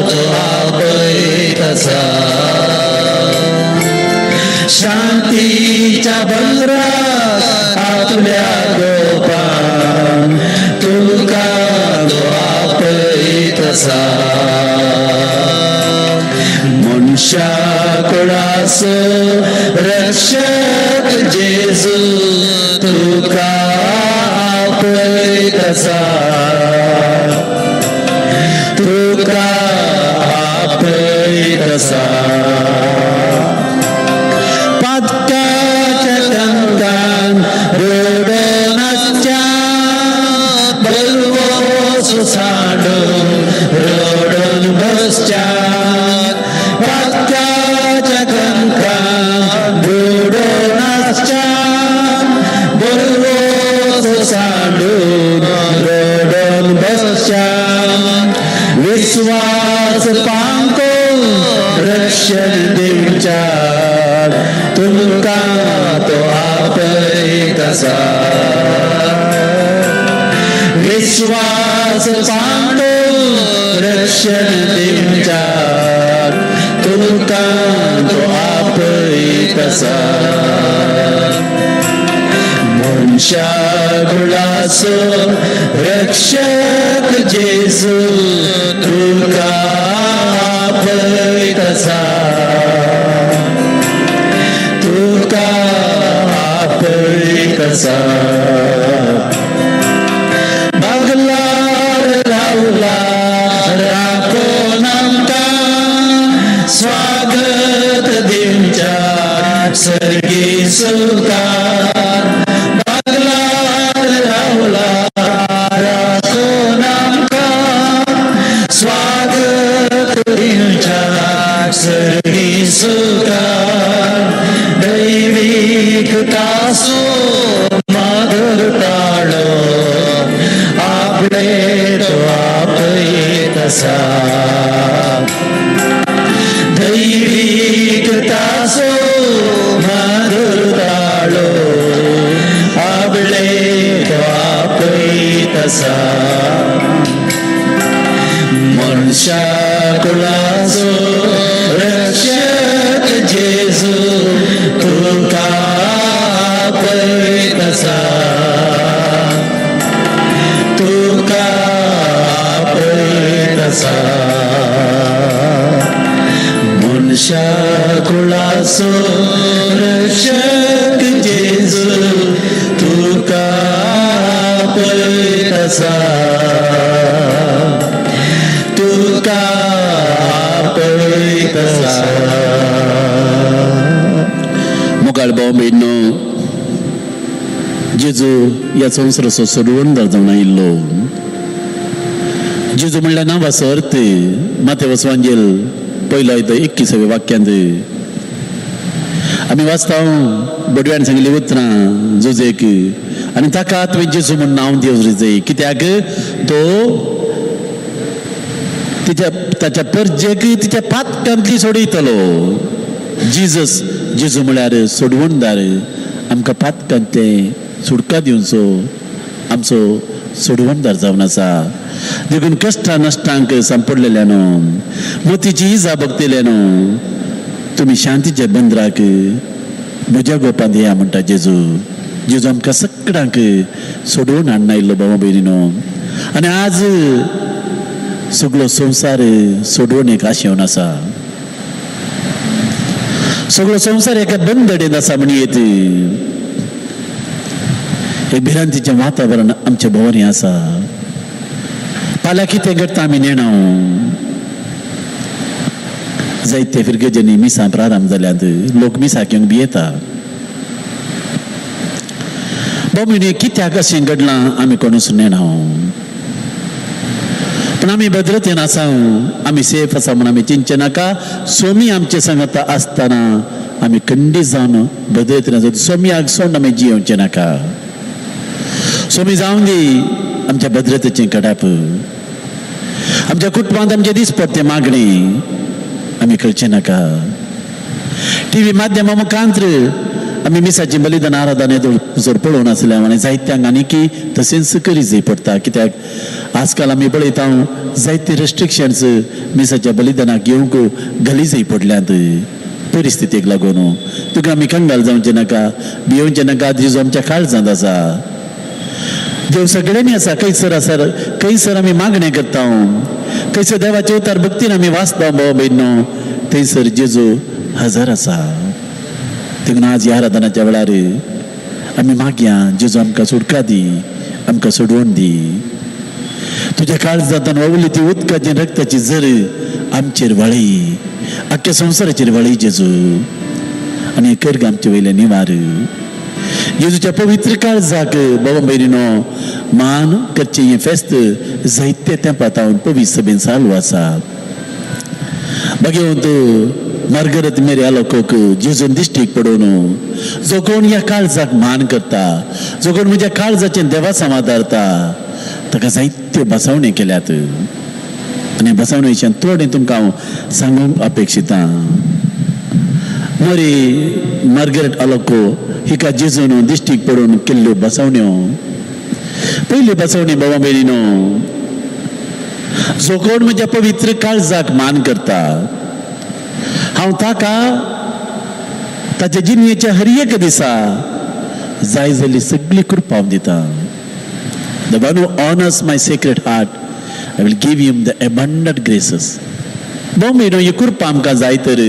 तो आपयत आसा. शांतीच्या बंदरात आपल्या गोपान तुका तो आपयत आसा. मनशा कुळाचो रक्षक जेजू तुका आपयत आसा, तुका आपयत आसा. पातकाच्या टंकान रडोन आसच्या बलवो सुसाडून रडोन बसच्या. पातकाच्या टंकान रडोन आसच्या बलवो सुसाडून रडोन बसच्या. विश्वास पांको रक्षण दिवच्या तुमका तो आपयत आसा. विश्वास पांको रक्षण दिवचा तुका तो आपय कसा मनशा कुळाचो रक्षक जेजू तुका आपय कसा तुका आपय कसा बागलार रावला राखोन आमकां स्वागत दिवच्या सर्गी सुखार बागलार रावला राखोन आमकां स्वागत दिवच्या सर्गी सुखार दैवीक तासो माधुर ताळो आपले तो आपय कसा दैवीक तासो माधुर ताळो आपले तो आपय कसा मनशा कुळाचो रक्षक जेजू तुका आपय कसा तुका आपय कसा मनशा कुळाचो रक्षक जेजू तुका आपय कसा तुका आपय कसा मुखार भाव भयणो जेजू ह्या संवसाराचो सोडवणदार जावन आयिल्लो जेजू म्हणल्यार नांवाचो अर्थ माथेवस वांजेल पयलो आयतो 21व्या वाक्यांत आमी वाचता बडव्यान सांगिल्लीं उतरां जुजेक आनी ताका तुवें जेजू म्हूण नांव दिवचें कित्याक तो ताच्या परजेक तिच्या पातकांतली सोडयतलो जिजस जेजू म्हळ्यार सोडवणदार आमकां पातकांतले सुटका दिवचो आमचो सोडवणदार जावन आसा देखून कश्टा नश्टांक सांपडलेल्यानो मोतीची इजा भोगतल्यानो तुमी शांतीच्या बंदराक म्हज्या गोपांत येया म्हणटा जेजू जेजू आमकां सगळ्यांक सोडवून हाडून आयिल्लो भावा भयणीनो आनी आज सगळो संवसार सोडवून एक आशेवन आसा सगळो संवसार एका बंदडेन आसा म्हण येत एक भिरांतीचें वातावरण आमच्या भोंवरी आसा फाल्यां कितें घडटा आमी नेणाव जायते फिरगेजनी मिसां प्रारंभ जाल्यात लोक मिसां घेवंक भियेता भोंवणी कित्याक अशें घडलां आमी कोणूच नेणाव पण आमी भद्रतेन आसा आमी सेफ आसा म्हण आमी चिंतचे नाका स्वामी आमचे सांगता आसतना आमी खंडीत जावन भद्रतेन आसा स्वाम्याक सोडून आमी जियोवचें नाका स्वामी जावं दी आमच्या भद्रतेचें कडाप आमच्या कुटुंबांत आमचे दिसपट्टे मागणी आमी करचें नाका टीव्ही माध्यमा मुखांत्र आमी मिसाची बलिदान आराधना जर पळोवन आसल्या आनी जायत्यांक आनीकी तशेंच करी जाय पडटा कित्याक आजकाल आमी पळयता जायते रेस्ट्रिक्शन्स मिसाच्या बलिदानाक घेवंक घाली जाय पडल्यात परिस्थितीक लागून तुका आमी कंगाल जावचें नाका भियोवचें नाका जेजू आमच्या काळजांत आसा देव सगळ्यांनी आसा खंयसर आसा खंयसर आमी मागणें करता खंयसर देवाचे उतार भक्तीन आमी वाचता भाव भयणो थंयसर जेजू हजर आसा देखून आज ह्या आराधनाच्या वेळार आमी मागया जेजू आमकां सुटका दी आमकां सोडवण दी तुज्या काळजांतल्यान वळली ती उदकाची रक्ताची झर आमचेर वळय आख्या संवसाराचेर वळय जेजू आनी कर आमचे वयले निवार जेजूच्या पवित्र काळजाक बाबा भयणीनो मान करचें हें फेस्त जायते तेंपात हांव पवित्र सभेन चालू आसा भगवंत मार्गरेत मेरे लोकोक जेजून दिश्टीक पडोवन जो कोण ह्या काळजाक मान करता जो कोण म्हज्या काळजाचें देवा समाधारता ताका जायत्यो बसवण्यो केल्यात आनी बसवणेच्यान थोडें तुमकां हांव सांगूंक अपेक्षिता मोरी मार्गरेट अलोको हिका जेजून दिश्टीक पडोवन केल्ल्यो बसवण्यो पयली बसवणी बाबा भयणीनो जो कोण म्हज्या पवित्र काळजाक मान करता हांव ताका ताच्या जिणयेच्या हर एक दिसा जाय जाल्ली सगळी कृपा हांव दिता. The one who honors my sacred heart, I will give him the abundant graces. बोंबेनो ही कृपा आमकां जाय तर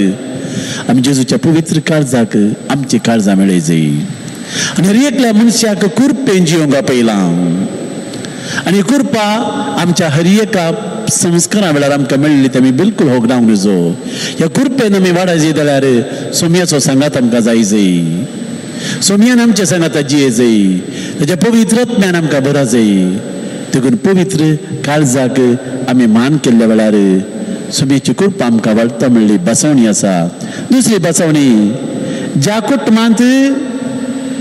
आमी जेजूच्या पवित्र काळजाक आमची काळजां मेळय जाय आनी हर एकल्या मनशाक कृपेन जिवंक पयला आनी कृपा आमच्या हर एका संस्कारा वेळार आमकां मेळ्ळी ते आमी बिलकुल होगडावंक नजो. ह्या कृपेन आमी वाडा जाय जाल्यार सोम्याचो सांगात आमकां जाय जाय. सोम्यान आमच्या सांगात जिये जाय. ताच्या पवित्रत्म्यान आमकां बरा जाय. देखून पवित्र काळजाक आमी मान केल्ल्या वेळार सोम्याची कृपा आमकां वाडटा म्हणली बसवणी आसा. दुसरी बसवणी ज्या कुटुंबांत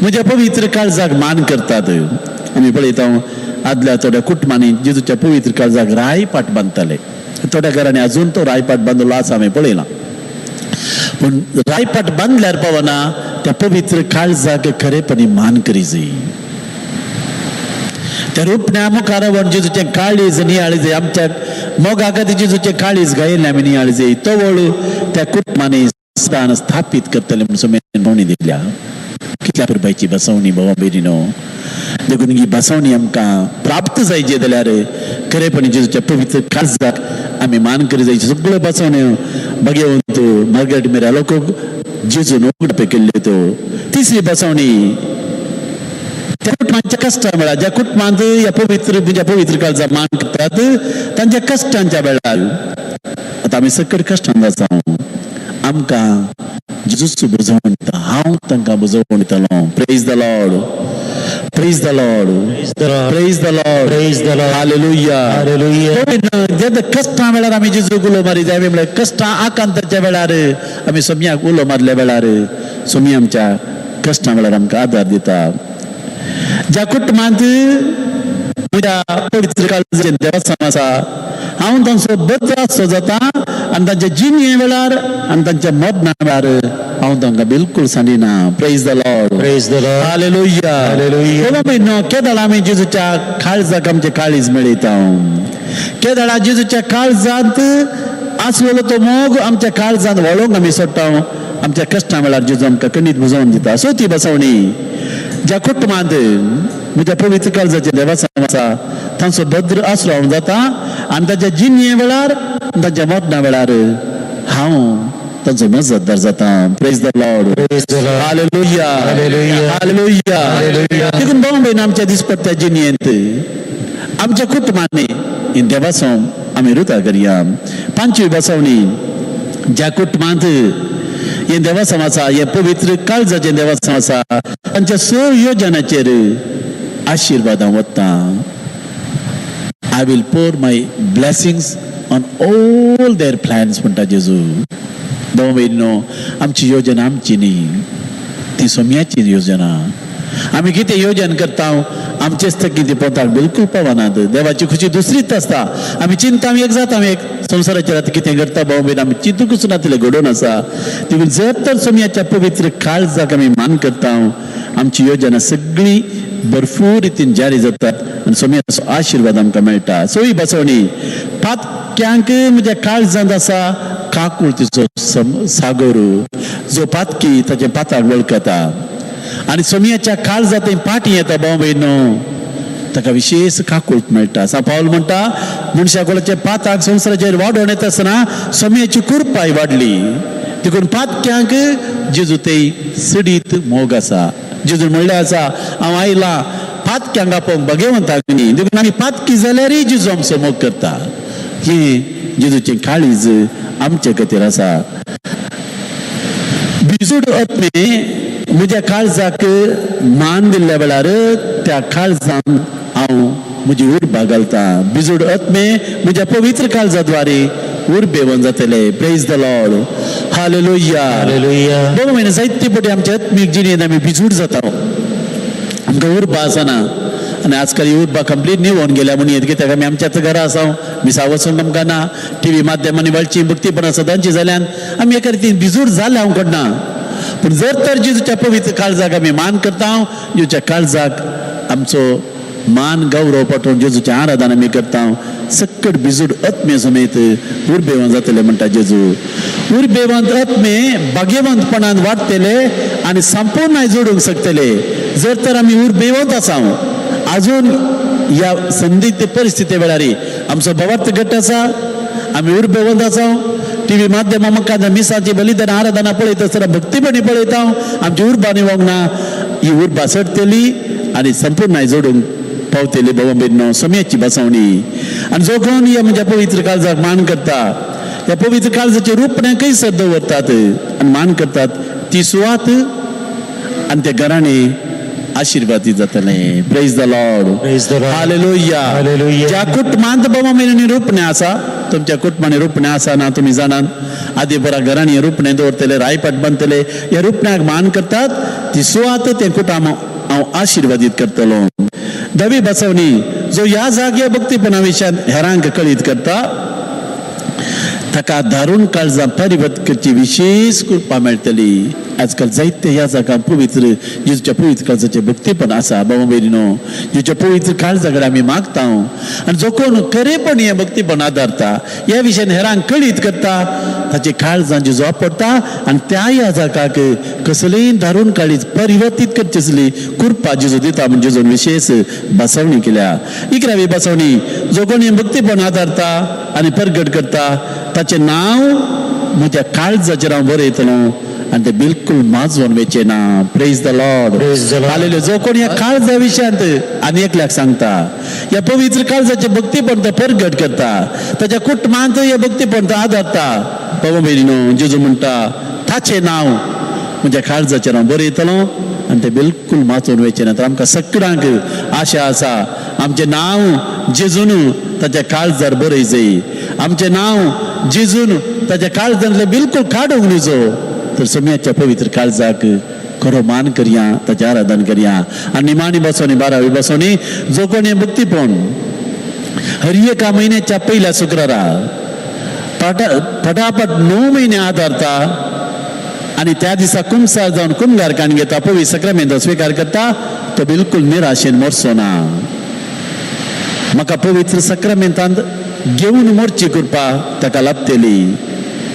म्हज्या पवित्र काळजाक मान करतात. आमी पळयता आदल्या थोड्या कुटुंबांनी जेजूच्या पवित्र काळजाक रायपाट बांदताले. थोड्या घरांनी अजून तो रायपाट बांदलो आसा हांवें पळयला. पूण रायपाट बांदल्यार पावना त्या पवित्र काळजाक खरेपणी मान करी जाय. त्या रुपण्या मुखार जेजूचें काळीज नियाळ जाय. आमच्या मोगाक जेजूचें काळीज गायिल्लें आमी नियाळ जाय. तो वळू त्या कुटुंबांनी स्थापीत करतले म्हणून सोम्यान भोवणी दिल्या. कितल्या पुरबायची बसवणी बाबा बेरिनो. देखून ही बसवणी आमकां प्राप्त जायची जाल्यार खरेपणी जेजूच्या पवित्र काळजाक आमी मान करी जायची. सगळ्यो बसवण्यो भगवंत मार्गरेट मेरा लोक जेजून उगडपे केल्ल्यो त्यो. तिसरी बसवणी त्या कुटुंबांच्या कश्टा वेळार ज्या कुटुंबांत ह्या पवित्र काळजाक मान करतात तांच्या कश्टांच्या वेळार आतां आमी सकट कश्टांत आसा आमकां जेजूच बुजवण दिता. हांव तांकां बुजवण दितलो. Praise the Lord. Praise the Lord. Praise the Lord. Praise the Lord. Hallelujah. Hallelujah. जेन्ना कश्टां वेळार आमी जेजूक उलो मारी जाय म्हळ्यार कश्टां आकांताच्या वेळार आमी सोम्याक उलो मारल्या वेळार सोमी आमच्या कश्टां वेळार आमकां आदार दिता. ज्या कुटुंबांत म्हज्या पवित्र काळजाचें देवस्थान आसा हांव तांचो बद्र आसचो जाता आनी तांच्या जिणये वेळार आनी तांच्या मरणा वेळार हांव तांकां बिलकुल सांडिना. Praise the Lord. Praise the Lord. Hallelujah. Hallelujah. म्हयनो केदाळ आमी जेजूच्या काळजाक आमचे काळीज मेळयता. केदाळा जेजूच्या काळजांत आसलेलो तो मोग आमच्या काळजांत वळोवंक आमी सोडटा. आमच्या कश्टां वेळार जेजू आमकां कणीत बुजोवन दिता. सो ती बसवणी ज्या कुटुंबांत म्हज्या पवित्र काळजाचें देवस्थान आसा तांचो भद्र आसरो हांव जाता आनी ताच्या जिणये वेळार तांच्या मरणा वेळार हांव तांचो मजतदार जाता. Praise the Lord. Praise the Lord. Hallelujah. Hallelujah. Hallelujah. Hallelujah. देखून भाऊ बहीण आमच्या दिसपट्ट्या जिणयेंत आमच्या कुटुंबांनी ही देवासों आमी रुता करया. पांचवी बसवणी ज्या कुटुंबांत हे देवासम आसा हे पवित्र काळजाचें देवासम आसा तांच्या संयोजनाचेर आशिर्वाद हांव वता. I will pour my blessings on all their plans म्हणटा जेजू. भाऊ बहिणीनो आमची योजना आमची न्ही ती सोम्याची योजना. आमी कितें योजन करता आमचेच थकी ती पोताक बिलकुल पावनात. देवाची खुशी दुसरीच आसता. आमी चिंता आमी एक जाता आमी एक संवसाराचेर आतां कितें करता भाऊ बहीण आमी चिंतूंकच ना तितलें घडोवन आसा. देखून जर तर सोम्याच्या पवित्र काळजाक आमी मान करता आमची योजना सगळी भरपूर रितीन जारी जातात आनी सोम्याचो आशिर्वाद आमकां मेळटा. सोयी बसवणी पातक्यांक म्हज्या काळजांत आसा काकूळ तिचो सागर जो पातकी ताचे पाताक वळखता आनी सोम्याच्या काळजांत पाटी येता भाव बहिणो ताका विशेष काकूळ मेळटा. सा पावल म्हणटा मनशाकुलाचे पाताक संवसाराचेर वाडोवन येता आसतना सोम्याची कृपाय वाडली. देखून पातक्यांक जेजू ते सडीत मोग आसा. जेजू म्हणलें आसा हांव आयला पातक्यांक आपोवंक भगवंताक न्ही. देखून आमी पातकी जाल्यारय जेजू आमचो मोग करता. हें जेजूचें काळीज आमचे खातीर आसा. बिजूड आत्मे म्हज्या काळजाक मान दिल्ल्या वेळार त्या काळजान हांव म्हजी उर्बा घालता. बिजूड आत्मे म्हज्या पवित्र काळजाद्वारे उर्बेवन जातले. Praise the Lord. Hallelujah. Hallelujah. दोन महिने जायते पटी आमच्या आत्मीक जिणेंत आमी बिजूड जाता. आमकां उर्बा आसना आनी आजकाल ही उर्बा कंप्लीट न्ही होवन गेल्या म्हणून येत कित्याक आमी आमच्याच घरा आसा. मिसा वचूंक आमकां ना. टीव्ही माध्यमांनी वळची भक्तीपणां सदांची जाल्यान आमी एका रितीन बिजूड जाले हांव कडना. पूण जर तर जेजूच्या पवित्र काळजाक आमी मान करता जेजूच्या काळजाक आमचो मान गौरव पटोवन जेजूचे आराधना आमी करता सक्कट बिजूड आत्मे समेत उर्बेवंत जातले म्हणटा जेजू उर्बेवंत आत्मे भाग्यवंतपणान वाडटले आनी संपूर्ण जोडूंक शकतले जर तर आमी उर्बेवंत आसा अजून या संदिग्ध परिस्थिती वेळार आमचो भवार्थ गट आसा आमी उर्बेवंत आसा टीव्ही माध्यमा म्हाका मिसाची बलिदान आराधना पळयता आसतना भक्तीपणी पळयता आमची उर्बानी वांगणा ही उर्बा सडटली आनी संपूर्ण जोडूंक पावतली भाव भयणीनो सोम्याची बसवणी आनी जो कोण ह्या म्हज्या पवित्र काळजाक मान करता ह्या पवित्र काळजाचे रूपण्याकय सर दवरतात आनी मान करतात ती सुवात आनी ते घराणे आशीर्वादीत जातले praise the Lord Praise the Lord. Hallelujah Hallelujah. ज्या कुटुंबांत बाबा महिन्यांनी रूपणे आसा तुमच्या कुटुंबाने रूपणे आसा ना तुम्ही जाणात आदी बरा घरांनी रूपणे दवरतले रायपाट बांदतले ह्या रूपण्याक मान करतात ती सुवात ते कुटुंब हांव आशीर्वादीत करतलो धवी बसवणी जो ह्या जागे भक्तीपणा विशयान हेरांक कळीत करता ताका धारून काळजां परिवर्त करची विशेष कृपा मेळटली आजकाल जायते ह्या जागा पवित्र जेजूच्या पवित्र काळजाचे भक्तीपण आसा भाव भयणीनो जेजूच्या पवित्र काळजाकडे आमी मागता आनी जो कोण खरेपण हे भक्तीपण आदारता ह्या विशयान हेरांक कळीत करता ताचे काळजां जेजू वापरता आनी त्या ह्या जागाक कसलेय धारून काळीज परिवर्तीत करची असली कृपा जेजू दिता म्हणजे जेजून विशेष बसवणी केल्या 11वी बसवणी जो कोण हे भक्तीपण आदारता आनी प्रगट करता ताचे नाव म्हज्या काळजाचेर हांव बरयतलो आनी ते बिलकुल माजवून वेचेना praise the Lord Praise the Lord. Hallelujah जो कोण ह्या काळजा विशयांत आनी एकल्याक सांगता ह्या पवित्र काळजाचे भक्तीपण तो प्रगट करता ताच्या कुटुंबांत हे भक्तीपण तो आदारता बाबा भयणीनो जेजू म्हणटा ताचे नाव म्हज्या काळजाचेर हांव बरयतलो आनी ते बिलकुल माचून वेचेना तर आमकां सगळ्यांक आशा आसा आमचें नांव जेजून ताच्या काळजार बरयचें आमचें नांव जेजून ताच्या काळजांतले बिलकुल काडूंक नजो तर सोम्याच्या पवित्र काळजाक खरो मान करया ताचें आराधन करया आनी निमाणी बसोनी 12वी बसोनी जो कोण हें भक्तीपण हर एका म्हयन्याच्या पयल्या शुक्रारा फटाफट 9 म्हयने आदारता आनी त्या दिसा कुमसार जावन कुमगार काण घेता पवित्र सक्रामेंत स्वीकार करता तो बिलकुल निराशेन मरचो ना म्हाका पवित्र सक्रामेंतांत घेवन मरची कृपा ताका लाभतली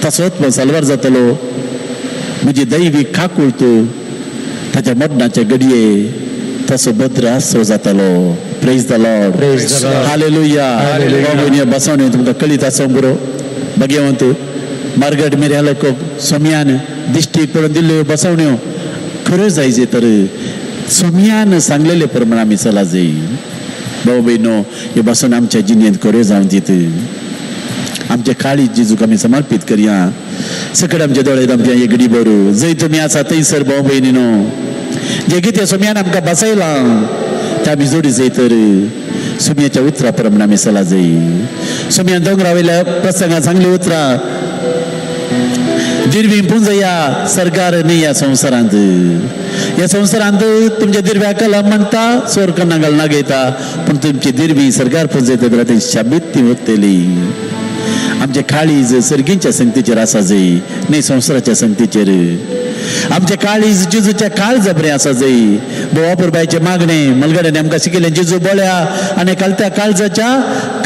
तसोच सलवार जातलो म्हजी दैवीक काकूळत ताच्या मरणाचे घडये तसो भद्र आसो जातलो praise the Lord Praise the Lord. Hallelujah Hallelujah. बसवणी तुमकां कळीत आसो बरो भगवंत मार्गट मेरे लोक सोम्यान दिश्टी करून दिल्ल्यो बसवण्यो खऱ्यो जायजे तर सोम्यान सांगलेले प्रमाणे आमी चला जाय भाऊ बहिणो हे बसून आमच्या जिणेंत खऱ्यो जावन दीत आमचे काळीज जेजूक आमी समर्पीत करया सकट आमचे दोळे आमच्या एगडी बरो जंय तुमी आसा थंयसर भाऊ बहिणीनो जे कितें सोम्यान आमकां बसयलां त्या आमी जोडी जाय तर सोम्याच्या उतरा प्रमाणे आमी चला जाय सोम्यान दोंगरा वयल्या प्रसंगां सांगली उतरां दिर्वी पुंजया सरकार न्ही ह्या संवसारांत तुमच्या दिर्व्या कला म्हणटा सोर कन्नागल नागयता पूण तुमची दिर्वी सरकार पुंजयता जाल्यार ती शाबीत ती वतली आमचे काळीज सर्गींच्या संगतीचेर आसा जाय न्ही संवसाराच्या संगतीचेर आमचे काळीज जेजूच्या काळजा बरें आसा जाय बोवा पुरबायचे मागणे मलगड्याने आमकां शिकयलें जेजू बोळ्या आनी कालत्या काळजाच्या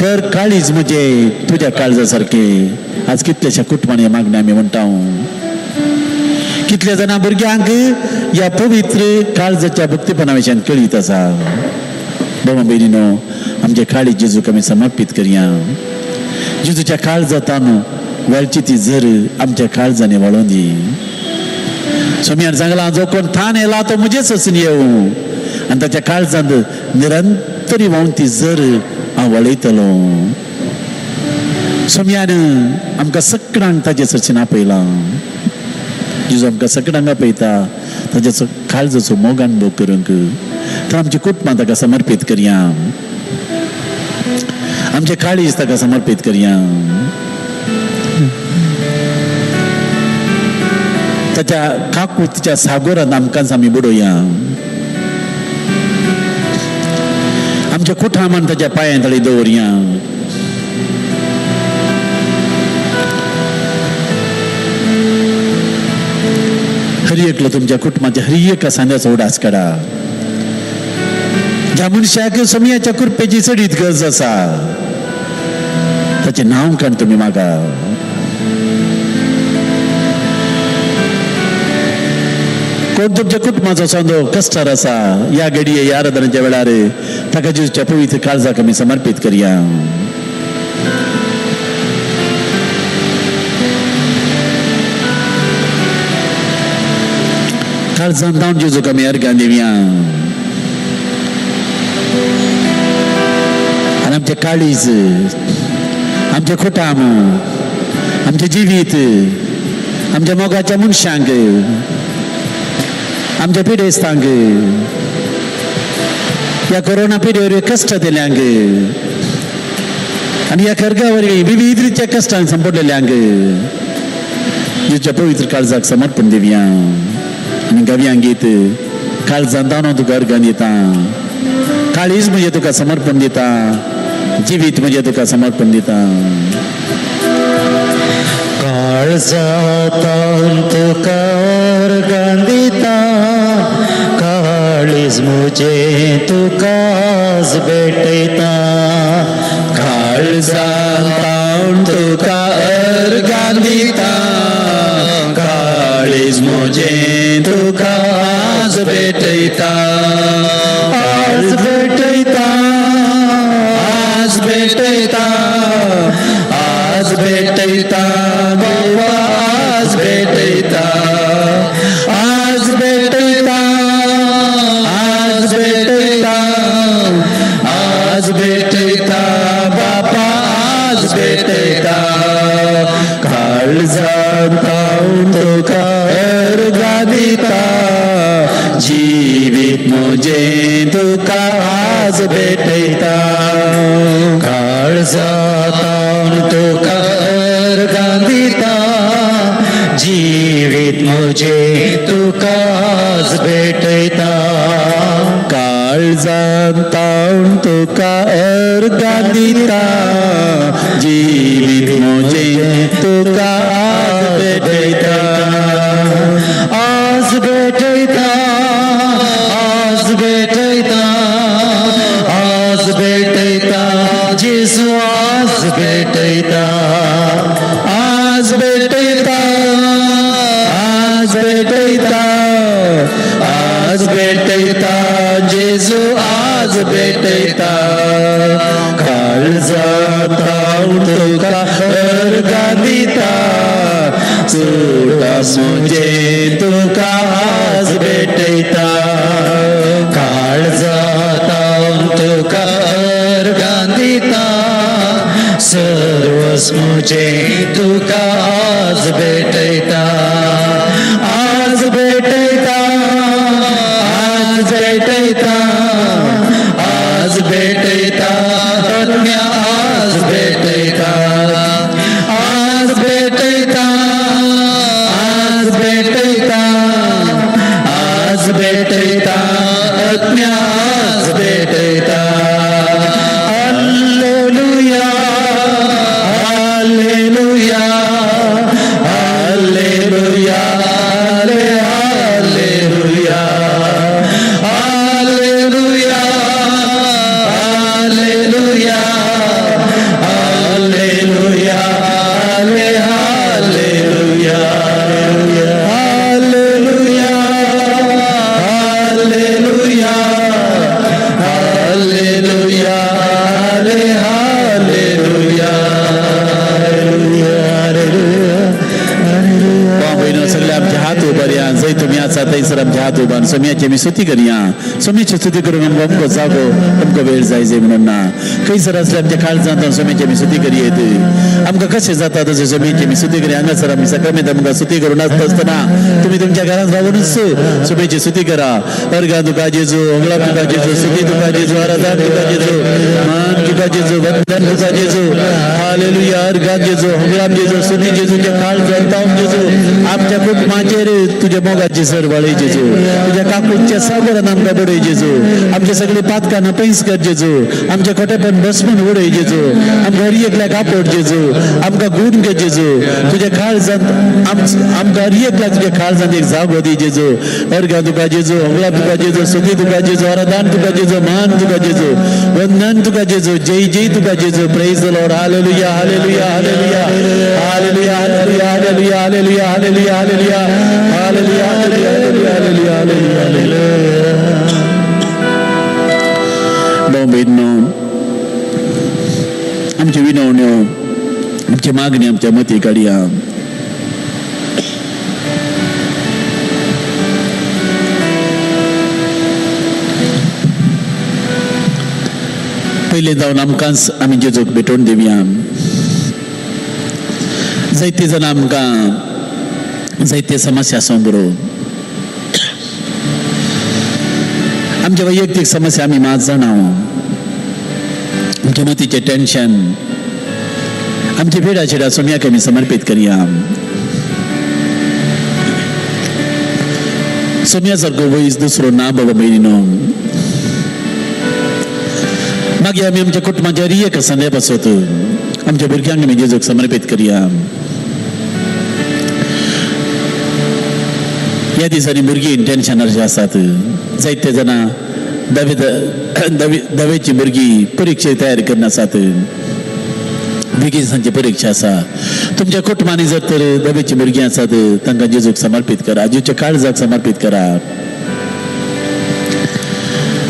कर काळीज म्हजे तुज्या काळजा सारकें आज कितलेशा कुटुंबांनी मागणी आमी म्हणटा कितले जाणां भुरग्यांक ह्या पवित्र काळजाच्या भक्तीपणा विशयान कळीत आसा बाबा भयणीनो आमचे काळीज जेजूक आमी समर्पीत करया जेजूच्या काळजांतान वळची ती झर आमच्या काळजांनी वळोवन दी सोम्यान सांगलां जो कोण थान येला तो म्हजेच वचून येवं आनी ताच्या काळजांत निरंतरी व्हांवन ती झर हांव वळयतलो सोम्यान आमकां सगळ्यांक ताचे सरचेन आपयलां जेजू आमकां सगळ्यांक आपयता ताच्या काळजाचो मोग अनुभव करूंक तर आमची कुटुंबां ताका समर्पीत करया आमचे काळीज ताका समर्पीत करया ताच्या काकूतच्या सागोरांत आमकांच आमी बुडोवया आमच्या कुटुंबान ताच्या पांयां तळी दवरया हर एकलो तुमच्या कुटुंबाच्या हर एका सांद्याचो उडास काडा ज्या मनशाक सोमयाच्या कृपेची चडीत गरज आसा ताचे नांव काण तुम्ही म्हाका. कोण तुमच्या कुटुंबाचो सोंदो कश्टार आसा या घडये या आराधनाच्या वेळार ताका जेजूच्या पवित्र काळजाक आमी समर्पित करया. काळजांत लावन जेजूक आमी अर्घां दिवया. आनी आमचे काळीज, आमचे कुटाम, आमचे जिवीत, आमच्या मोगाच्या मनशांक, आमच्या पिडेस्तांक, या कोरोना पिडेवर कश्ट दिल्यांक आणि या कर्गावर विविध रित्या कश्टांक संपडलेल्यांक जेजूच्या पवित्र काळजाक समर्पण दिवया. आणि गव्यांक गीत काळजांत हांव तुका अर्घां दिता. काळीज म्हणजे तुका समर्पण दिता, जिवीत म्हणजे तुका समर्पण दिता. काळजांत तुका अर्घां दिता, काळीज म्हजें तुकाच भेटयता. काळजांत तुका अर्घां दिता, काळीज म्हजें तुकाच भेटयता. आज भेटयता, आज भेटयता, आज भेटयता बाबा, आज भेटयता, आज भेटयता, आज भेटयता, आज भेटयता बापा, आज भेटयता. काळजांत तुका अर्घां दिता, जिवीत म्हजें तुका आज भेटयता. काळजांत तुका अर्घां दिता, जिवीत म्हजें तुकाच भेटयता. काळजांत तुका अर्घां दिता, जिवीत म्हजें तुका आज भेटयता. आज भेटयता, आज भेटयता, आज भेटयता, जेजू आज भेटयता. आज भेटयता, आज भेटयता, आज भेटयता, जेजू आज भेटयता. काळजांत तुका अर्घां दिता, चुडास म्हजें तुका आज भेटयता. काळजांत तुका अर्घां दिता, सर्वस्व म्हजें तुका आज भेटयता. आज भेटयता, आज भेटयता, आज भेटयता, आत्म्या आज भेटयता. आज भेटयता, आज भेटयता, आज भेटयता, आत्म्या आज भेटयता. Hallelujah, hallelujah, hallelujah, hallelujah, hallelujah, hallelujah, hallelujah, hallelujah, hallelujah, hallelujah, hallelujah, सगळे आमचे हात उभारया, जय तुम्ही आसा थंयसर आमचे हात उभारून सोम्याची आमी स्तुती करया. सोम्याची स्तुती करून अमको जागो अमको वेळ जाय जे म्हणून ना. खंयसर आसले आमच्या काळजांत सोम्याची आमी स्तुती करयेत. आमकां कशें जाता तशें सोम्याची आमी स्तुती करया. हांगासर आमी सकाळीं आमकां स्तुती करून आसता आसतना तुमी तुमच्या घरांत रावूनच सोम्याची स्तुती करा. अर्घां तुका जेजू, अंगळा तुका जेजू, स्तुती तुका जेजू, आराधना तुका जेजू, मान तुका जेजू, वंदन तुका जेजू. हालेलुया, अर्घां जेजू, अंगळाम जेजू, स्तुती जेजूच्या काळजांत जेजू. आमच्या कुटुंबाचेर तुझ्या मोगाची सरवाळी जेजू, तुझ्या तुझ्या काकूच्या साबरान आमकां बडय जेजू आमचे सगळे पातकां पयस कर जेजू आमचे खोटेपण भस्मन उडय जेजू आमकां हर एकल्याक आपट जेजू आमकां गुण घे जेजू तुझ्या काळजांत आमकां हर एकल्याक तुझ्या काळजांत एक जागो दी जेजू अर्घा तुका जेजू हवला तुका जेजू स्तुती तुका जेजू आराधन तुका जेजू मान तुका जेजू वंदन तुका जेजू जय जय तुका जेजू praise the Lord hallelujah hallelujah hallelujah hallelujah hallelujah hallelujah hallelujah hallelujah hallelujah hallelujah hallelujah hallelujah hallelujah बॉम्बेनो आमची विनवण्यो आमची मागणी आमच्या मती काडया पहिले जावन आमकांच आमी जेजूक भेटोवन दिवया जायते जाण आमकां जायते समस्या समोर आमच्या वैयक्तीक समस्या आमी मात जाणां आमच्या मतीचे टेन्शन आमची पिडा चिडा सोम्याक आमी समर्पित करया सोम्या सारको वयस दुसरो ना बाबा बहिणीनो मागीर आमी आमच्या कुटुंबाच्या रियेक संदे बसत आमच्या भुरग्यांक आमी जेजूक समर्पित करया ह्या दिसांनी भुरगीं टेन्शनार जे आसात जायते जाणां दवेची भुरगीं परिक्षा तयारी करन आसात बेगीन सांची परिक्षा आसा तुमच्या कुटुंबांनी जर तर दवेची भुरगीं आसात तांकां जेजूक समर्पित करा जेजूच्या काळजाक समर्पित करा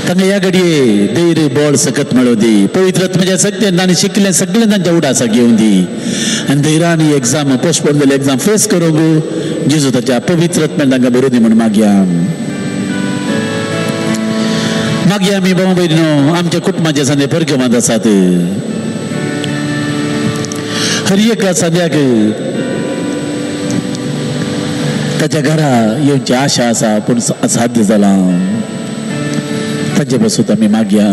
तांकां ह्या घडये धैर्य बळ सकत मेळो दी पवित्र आत्म्याच्या शक्तीन तांणी शिकले सगळे तांच्या उडासा घेवन दी आनी धैर्यान एग्जाम पोस्टपोन जाल्ले एग्जाम फेस करूंक जेजू ताच्या पवित्र आत्म्यान तांकां बरोव दी म्हूण मागया मागया आमी भाऊ भयणीनो आमच्या कुटुंबाच्या संदे परगमांत आसात हर एका सद्याक ताच्या घरा येवची आशा आसा पूण साध्य जाला ताचे पासून आमी मागया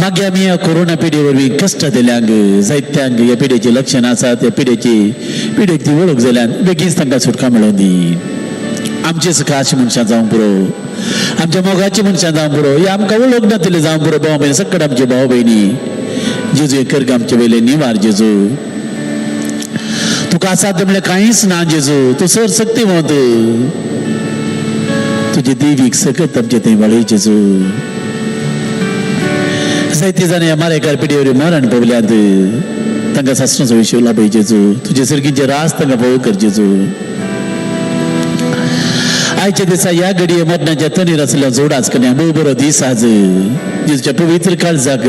मागया आमी ह्या कोरोना पिढी वरवीं कश्ट दिल्यांक जायत्यांक ह्या पिढेची लक्षणां आसात ह्या पिढेक ती वळख जाल्यान बेगीन तांकां सुटका मेळोवन दी आमची सकाळची मनशां जावं पुरो आमच्या मोगाची मनशां जावं पुरो हे आमकां वळख नातले जावं पुरो भाव भयणी सकट आमचे भाव भयणी जेजू कर आमचे वयले निवार जेजू तुका असाध्य म्हणल्यार कांयच ना जेजू तूं सर शक्तिवंत तुझे देवीक सकत आमचे थंय वळय जेजू जायते जाण ह्या मारेकार पिढीवर मरण पवल्यात तांकां सासणाचो विशय लाभय जेजू तुजे सर्गीचे रास तांकां भोव कर जेजू आयच्या दिसा ह्या घडये मरणाच्या तणीर आसल्या जोडाच कन्या भोव बरो दीस आज जेजूच्या पवित्र काळजाक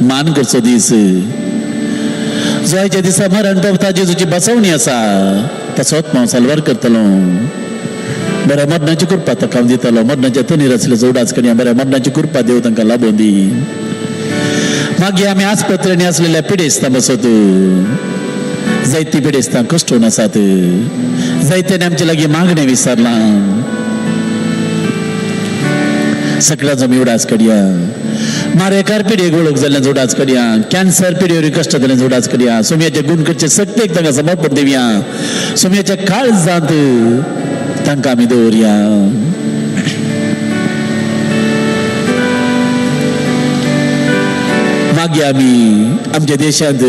मान करचो दीस जो आयच्या दिसा मरण पवता जेजूची बसवणी आसा ताचो हांव साल्वार करतलो बऱ्या मरणाची कृपा ताका हांव दितलो मरणाच्या तणीर आसल्या जोडाच कन्या बऱ्या मरणाची कृपा देव तांकां लाभोवन दी मागीर आमी आस्पत्रेनी आसलेल्या पिडेस्तां बसत जायती पिडेस्तां कश्टून आसात जायत्यांनी आमचे लागीं मागणें विचारलां सगळ्यांचो आमी उडास काडया मारेकार पिडेक वळख जाल्ल्यान उडास काडया कॅन्सर पिडेवर कश्ट जाल्ल्यान उडास काडया सोम्याच्या गुणकरचे सक्तेक तांकां समर्पण दिवया सोम्याच्या काळजांत तांकां आमी दवरया मागीर आमी आमच्या देशांत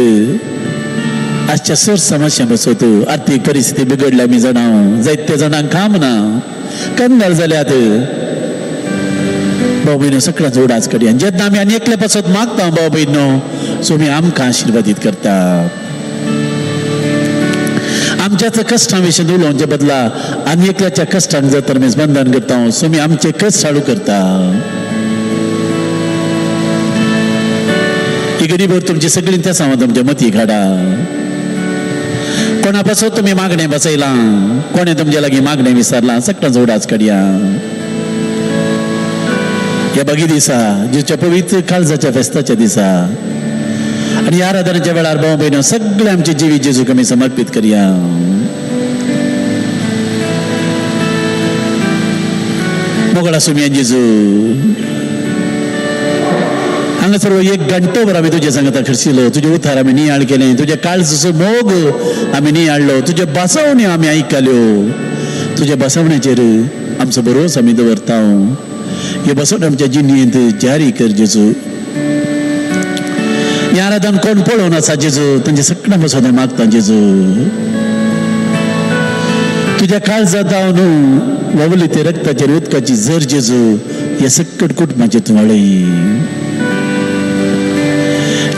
आजच्या सर समस्या बसत आर्थीक परिस्थिती बिगडल्या आमी जाणां जायत्या जाणांक काम ना कंगाल जाल्यात भाऊ भयणो सगळ्यांचो उडास काडया जेन्ना आमी आनी एकले पासत मागता भाऊ भयणो सोमी आमकां आशिर्वादीत करता आमच्याच कश्टां विशीं उलोवचे बदला आनी एकल्याच्या कश्टांक जर तर आमी बंधन करता सोमी आमचे कश्ट हाडू करता ही गरीब तुमची सगळी त्या सांगता तुमच्या मती काडा कोणा पासून तुम्ही मागणे बसयला कोणे तुमच्या लागीं मागणे विचारला सगळ्यांचो उडास काडया ह्या बगी दिसा जेच्या पवित्र काळजाच्या फेस्ताच्या दिसा आणि ह्या आराधनाच्या वेळार भाव भयणो सगळे आमचे जिवी जेजूक आमी समर्पित करया मोगळा सुम्या जेजू हांगा सर्व एक घंटोभर आमी तुजे सांगता खर्चिलो तुजे उतार आमी नियाळ केले तुजे काळजाचो मोग आमी नियाळलो तुजे बसवण्यो आमी आयकल्यो तुझ्या बसवण्याचेर आमचो भरोस आमी दवरता हे बसवण आमच्या जिणेंत जारी कर जेजू हे आराधन कोण पळोवन आसा जेजू तांचे सगळ्या बसोवंक मागता जेजू तुझ्या काळजात न्हू ववली ते रक्ताचेर उदकाची झर जेजू हे सकट कुटुंबाचे तूं वाडय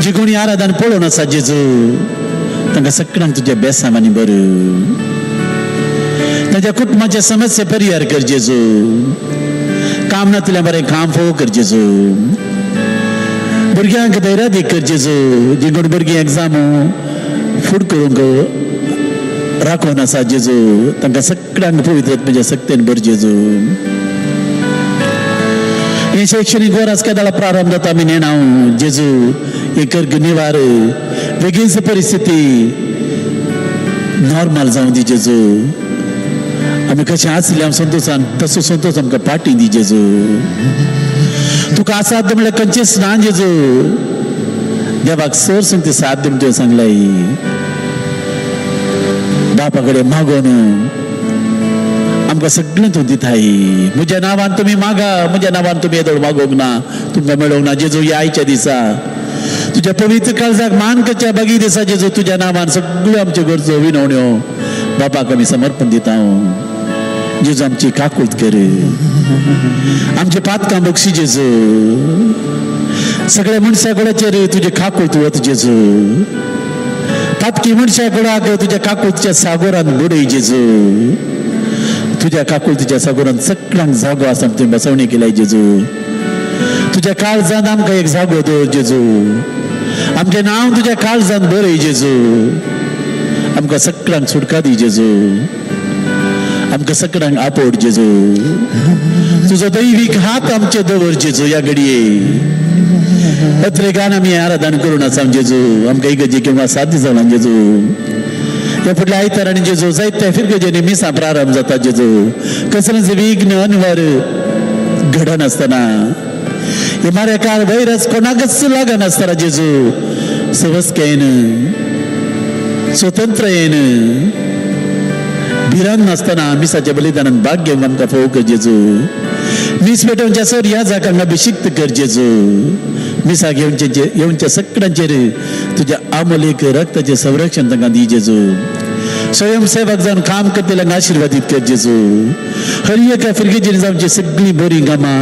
जी कोणी आराधन पळोवन आसा जेजू तांकां सगळ्यांक तुज्या बेसांवांनी बर तांच्या कुटुंबाचे समस्या परिहार कर जेजू काम नातल्या बरें काम फोव कर जेजू भुरग्यांक धैर्य दी कर जेजू जी कोण भुरगीं एग्जाम फुड करूंक राखोन आसा जेजू तांकां सगळ्यांक पवित्र आत्म्याच्या सक्तीन बर जेजू हे शैक्षणिक वर्स केदाळा प्रारंभ जाता आमी नेणाव जेजू हे कर निवार बेगीनच परिस्थिती नॉर्मल जावं दी जेजू आमी कशें आसले आमी संतोशान तसो संतोश आमकां पाटी दी जेजू तुका आसात म्हणल्यार खंयचेच ना जेजू देवाक सर सांगता साथ दी तुवें सांगलाय बापा कडेन मागोन आमकां सगळें तूं दिताय म्हज्या नांवान तुमी मागा म्हज्या नांवान तुमी येदोळ मागोंक ना तुमकां मेळोंक ना जेजू ह्या आयच्या दिसा तुज्या पवित्र काळजाक मान करच्या बागी दिसा जेजू तुज्या नांवान सगळ्यो आमच्यो गरजो विनवण्यो बापाक आमी समर्पण दिता जेजू आमची काकूळट कर आमचे पातकां बक्षी जेजू सगळ्या मनशा कोणाचेर तुजे काकूळट वत जेजू पातकी मनशा कोणाक तुज्या काकूळच्या सागोरान बुडय जेजू तुज्या काकूळच्या सागोरान सगळ्यांक जागो आसा तुवें बसवणी केल्याय जेजू तुज्या काळजांत आमकां एक जागो दवर जेजू आमचें नांव तुज्या काळजांत बरय जेजू आमकां सगळ्यांक सुटका दी जेजू आमकां सगळ्यांक आपोड जेजू तुजो दैवीक हात आमचे दवर जेजू ह्या घडये पत्रिकान आमी आराधन करून आसा जेजू आमकां इगर्जे किंवा 7 दीस जालां जेजू हे फुडल्या आयतारांनी जेजू जायत्या फिरगजेनी मिसां प्रारंभ जाता जेजू कसलेंच विघ्न अनवर घडनासतना हे मारे काळ वैरस कोणाकच लागनासतना जेजू सवस्केन स्वतंत्रयेन भिरांत नासतना मिसाच्या बलिदानान भाग घेवंक आमकां फोव कर जेजू मीस पेटोवच्या सर ह्या जागांक अभिषिक्त कर जेजू मिसा येवच्या सगळ्यांचेर तुज्या आमोलीक रक्ताचें संरक्षण तांकां दी जेजू स्वयंसेवक जावन काम करतल्यांक आशिर्वादीत कर जेजू हर एका फिरगेजेर जावची सगळीं बरीं कामां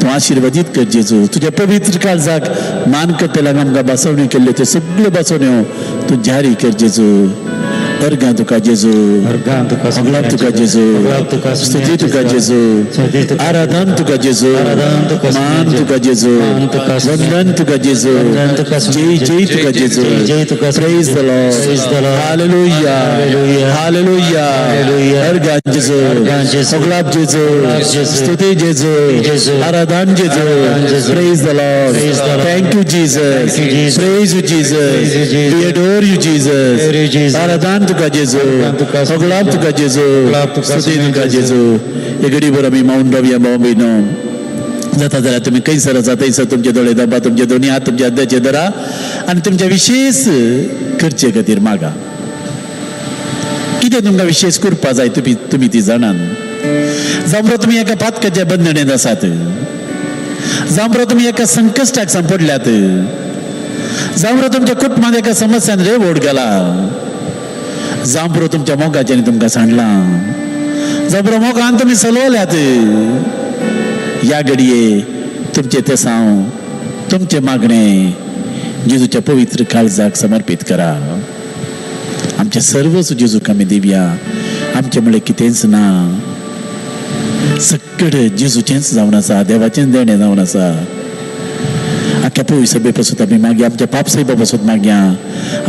तूं आशिर्वादीत कर जेजू तुज्या पवित्र काळजाक मान करतल्यांक आमकां बसवण्यो केल्ल्यो त्यो सगळ्यो बसवण्यो तूं जारी कर जेजू अर्गां तुका जेजू सगळ्यांक तुका जेजू स्तुती तुका जेजू आराधन तुका जेजू मान तुका जेजू वंदन तुका जेजू जय जय तुका जेजू praise the Lord hallelujah hallelujah अर्गां जेजू सगळ्यांक जेजू स्तुती जेजू आराधन जेजू praise the Lord thank you Jesus praise you Jesus we adore you Jesus आराधन तुका जेजू सगळ्यांक तुका जेजू स्तुती तुका जेजू हे घडीभर आमी मौन रावया भाव भयणो जाता जाल्यार तुमी खंयसर आसा थंयसर तुमचे दोळे दाबा तुमचे दोनी हात तुमच्या हृदयाचेर धरा आनी तुमच्या विशेष करचे खातीर मागा कितें तुमकां विशेष करपा जाय तुमी ती जाणात जांबरो तुमी एका पातकाच्या बंधणेंत आसात जांबरो तुमी एका संकश्टाक सांपडल्यात जांबरो तुमच्या कुटुंबांत एका समस्यान रेवोड गेला जांबरो तुमच्या मोगाच्यानी तुमकां सांडला जांबरो मोगान तुमी चलवल्यात ह्या घडये तुमचे तेसांव तुमचे मागणे जेजूच्या पवित्र काळजाक समर्पित करा आमचे सर्वच जेजूक आमी दिवया आमचे म्हळ्यार कितेंच ना सगळें जेजूचेंच जावन आसा देवाचेंच देणें जावन आसा आख्या पोय सभे पासून आमी मागया आमच्या पाप साहेबा पासून मागया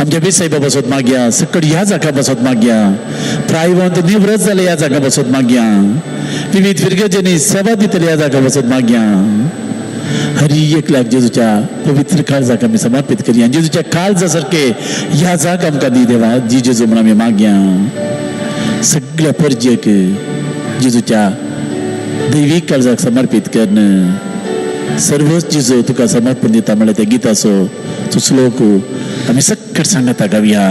आमच्या बेसाहेबा पासून मागया सकट ह्या जागा पासून मागया प्रायवंत निवृत्त जाले ह्या जागा पासून मागया विविध फिरगेजेनी सेवा दितले ह्या जागा पासून मागया हरी एकल्याक जेजूच्या पवित्र काळजाक आमी समर्पित करया जेजूच्या काळजा सारखे ह्या जागा आमकां दी देवा जी जेजू म्हणून आमी मागया सगळ्या परजेक जेजूच्या दैवीक काळजाक समर्पित करण सर्वच जेजू तुका समर्पण दिता म्हळ्यार ते गीत असो तो श्लोक आमी सकट सांगता गावया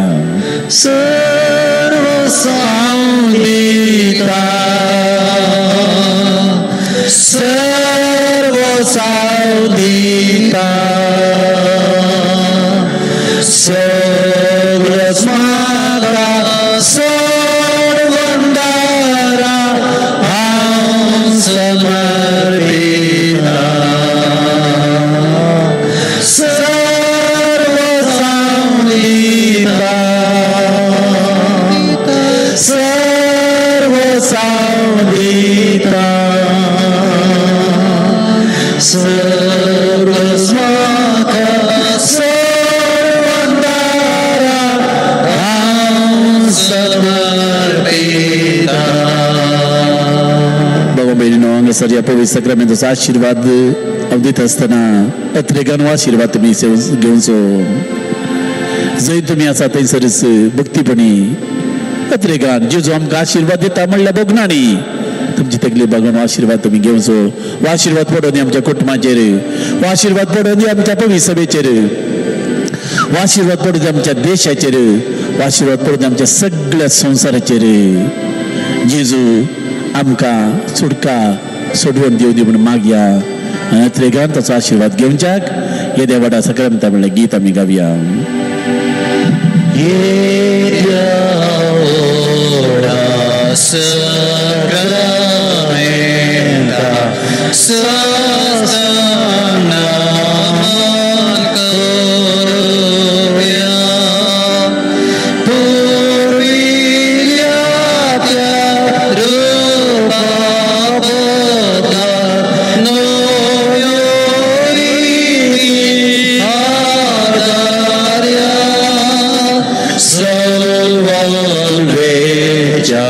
सर्व सावधीता सर्व सावधीता सगळंच म्हाका सोडवंदारा हांव समर्पिता सर्व सावधीता सर्व सावधीता सर्व म्हाका सोडवंदारा हांव समर्पिता. बाबा बहिणीनो हांगासर ह्या पवित्र सक्रामेंताचो आशीर्वाद दित आसतना अत्रेगान आशीर्वाद तुमी घेवचो. जंय तुमी आसा थंयसरच भक्तीपणी अत्रेगान जेजू आमकां आशीर्वाद दिता म्हणल्यार बोगनाणी तुमची तकली बघून आशीर्वाद तुम्ही घेवचो. हो आशीर्वाद पडोवन आमच्या कुटुंबाचेर, हो आशीर्वाद पडोवन आमच्या पवित्र सभेचेर, हो आशीर्वाद पडोवन आमच्या देशाचेर, हो आशीर्वाद पडोवन आमच्या सगळ्या संवसाराचेर जेजू आमकां सुटका सोडवून दिवं दी म्हणून मागया. आनी अत्रेगान ताचो आशीर्वाद घेवच्याक हे देवाडा सक्रामेंता म्हणलें गीत आमी गावया. Sakramenta sastanaman koruya purvilyatya rupavata noyori adarya salvalveja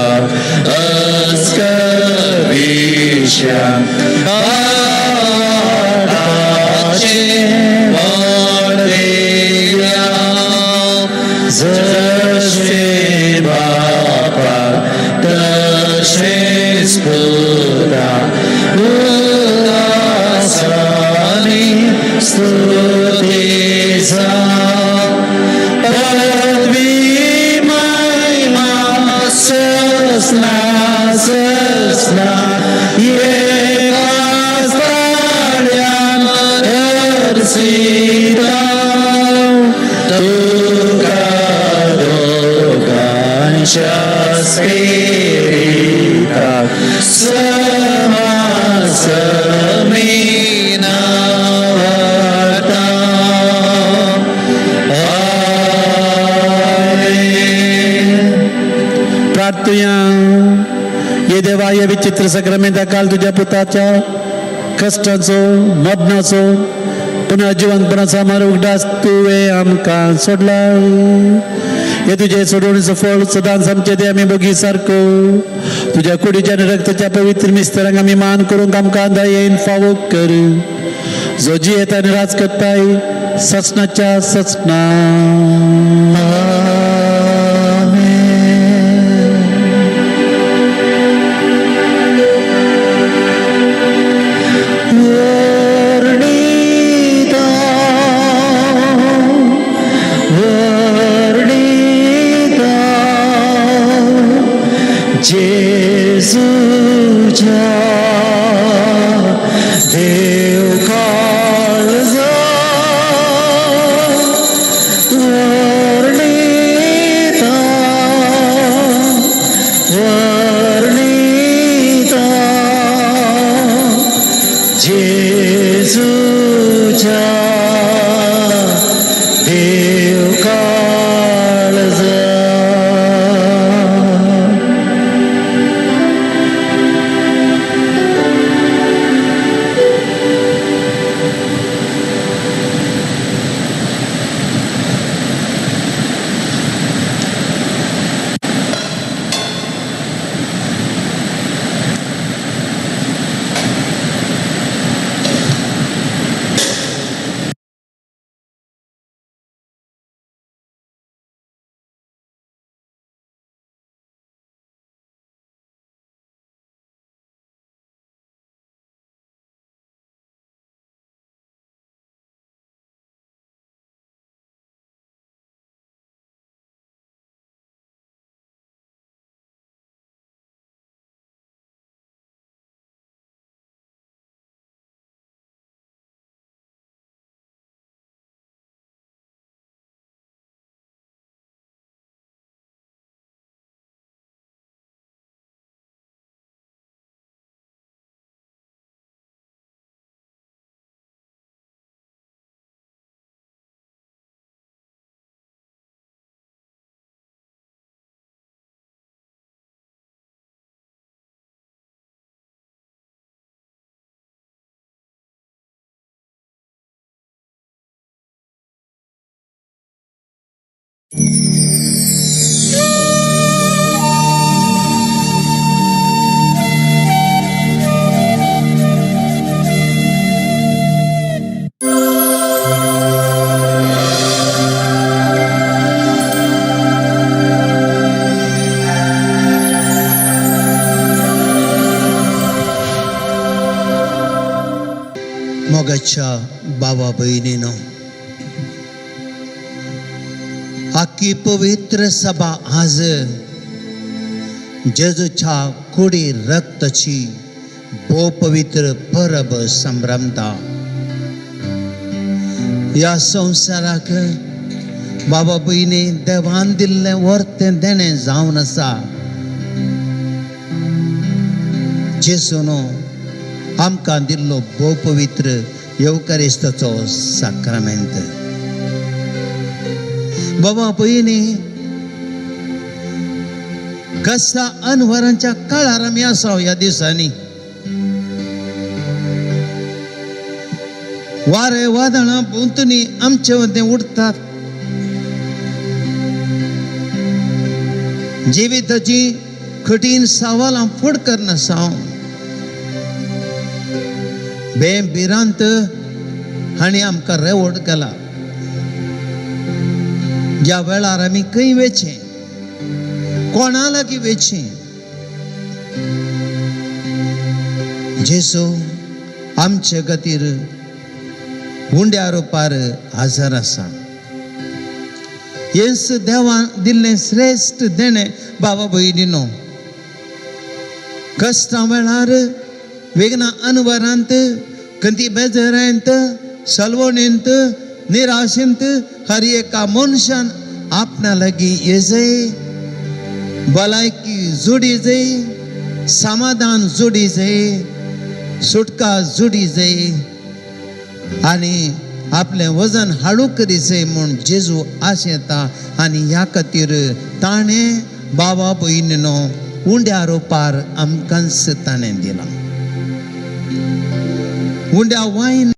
askavisha adache vardeya zashe bapa dashe sputa ulasani stutisa Sesna Yekastalian Ersita Tukadogansha Spirita Samasamina Vata Amen. प्रार्थया. ये देवा या विचित्र सक्रामेंता काल तुझ्या पुताच्या कष्टाचो मरणाचो पुन्हा जिवंतपणाचा मार्ग उगडास तुवें आमकां सोडला. हे तुझे सोडवणीचो फळ सदांच आमचे ते आमी बोगी सारको तुझ्या कुडीच्या आनी रक्ताच्या पवित्र मिस्त्रांक आमी मान करूंक आमकां दयेन फावो कर. जो जी येता आनी राज करताय सचनाच्या सचना. Jesuja Dev Kalza Varnita Varnita Jesuja Dev Kalza. मोगाच्या बाबा बहिणीनो, आखी पवित्र सभा आज जेजूच्या कुडी रक्ताची भो पवित्र परब संभ्रमता. या संसाराक बाबा बहिणी देवान दिल्ले वर्ते देणे जावन आसा. जेसूनो आमकां दिल्लो भोव पवित्र येवकारिस्ताचो साक्रामेंत. बाबा भयणी, कसा अनवरांच्या काळार आमी आसा ह्या दिसांनी. वारे वादळां भोंवतणी आमचे मदें उडटात. जिविताची कठीण सवालां फुड करना सावन बेभिरांत हांणी आमकां रेवड केला. ज्या वेळार आमी खंय वेचें, कोणा लागीं वेचें, जेसू आमचे खातीर हुंड्या रुपार हजर आसा. येस देवान दिल्लें श्रेश्ठ देणें बाबा भयणीनो, कश्टां वेळार, वेगना अनवरांत, खंती बेजारांत, सलवणेंत, निराशेंत हर एका मनशान आपणा लागीं येजय, भलायकी जोडी जाय, समाधान जोडी जाय, सुटका जोडी जाय आनी आपलें वजन हाडू करी जाय म्हूण जेजू आशेता. आनी ह्या खातीर ताणें बाबा भयणीनो उंड्या रुपार आमकांच ताणें दिलां. उंड्या वायन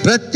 प्रत्येक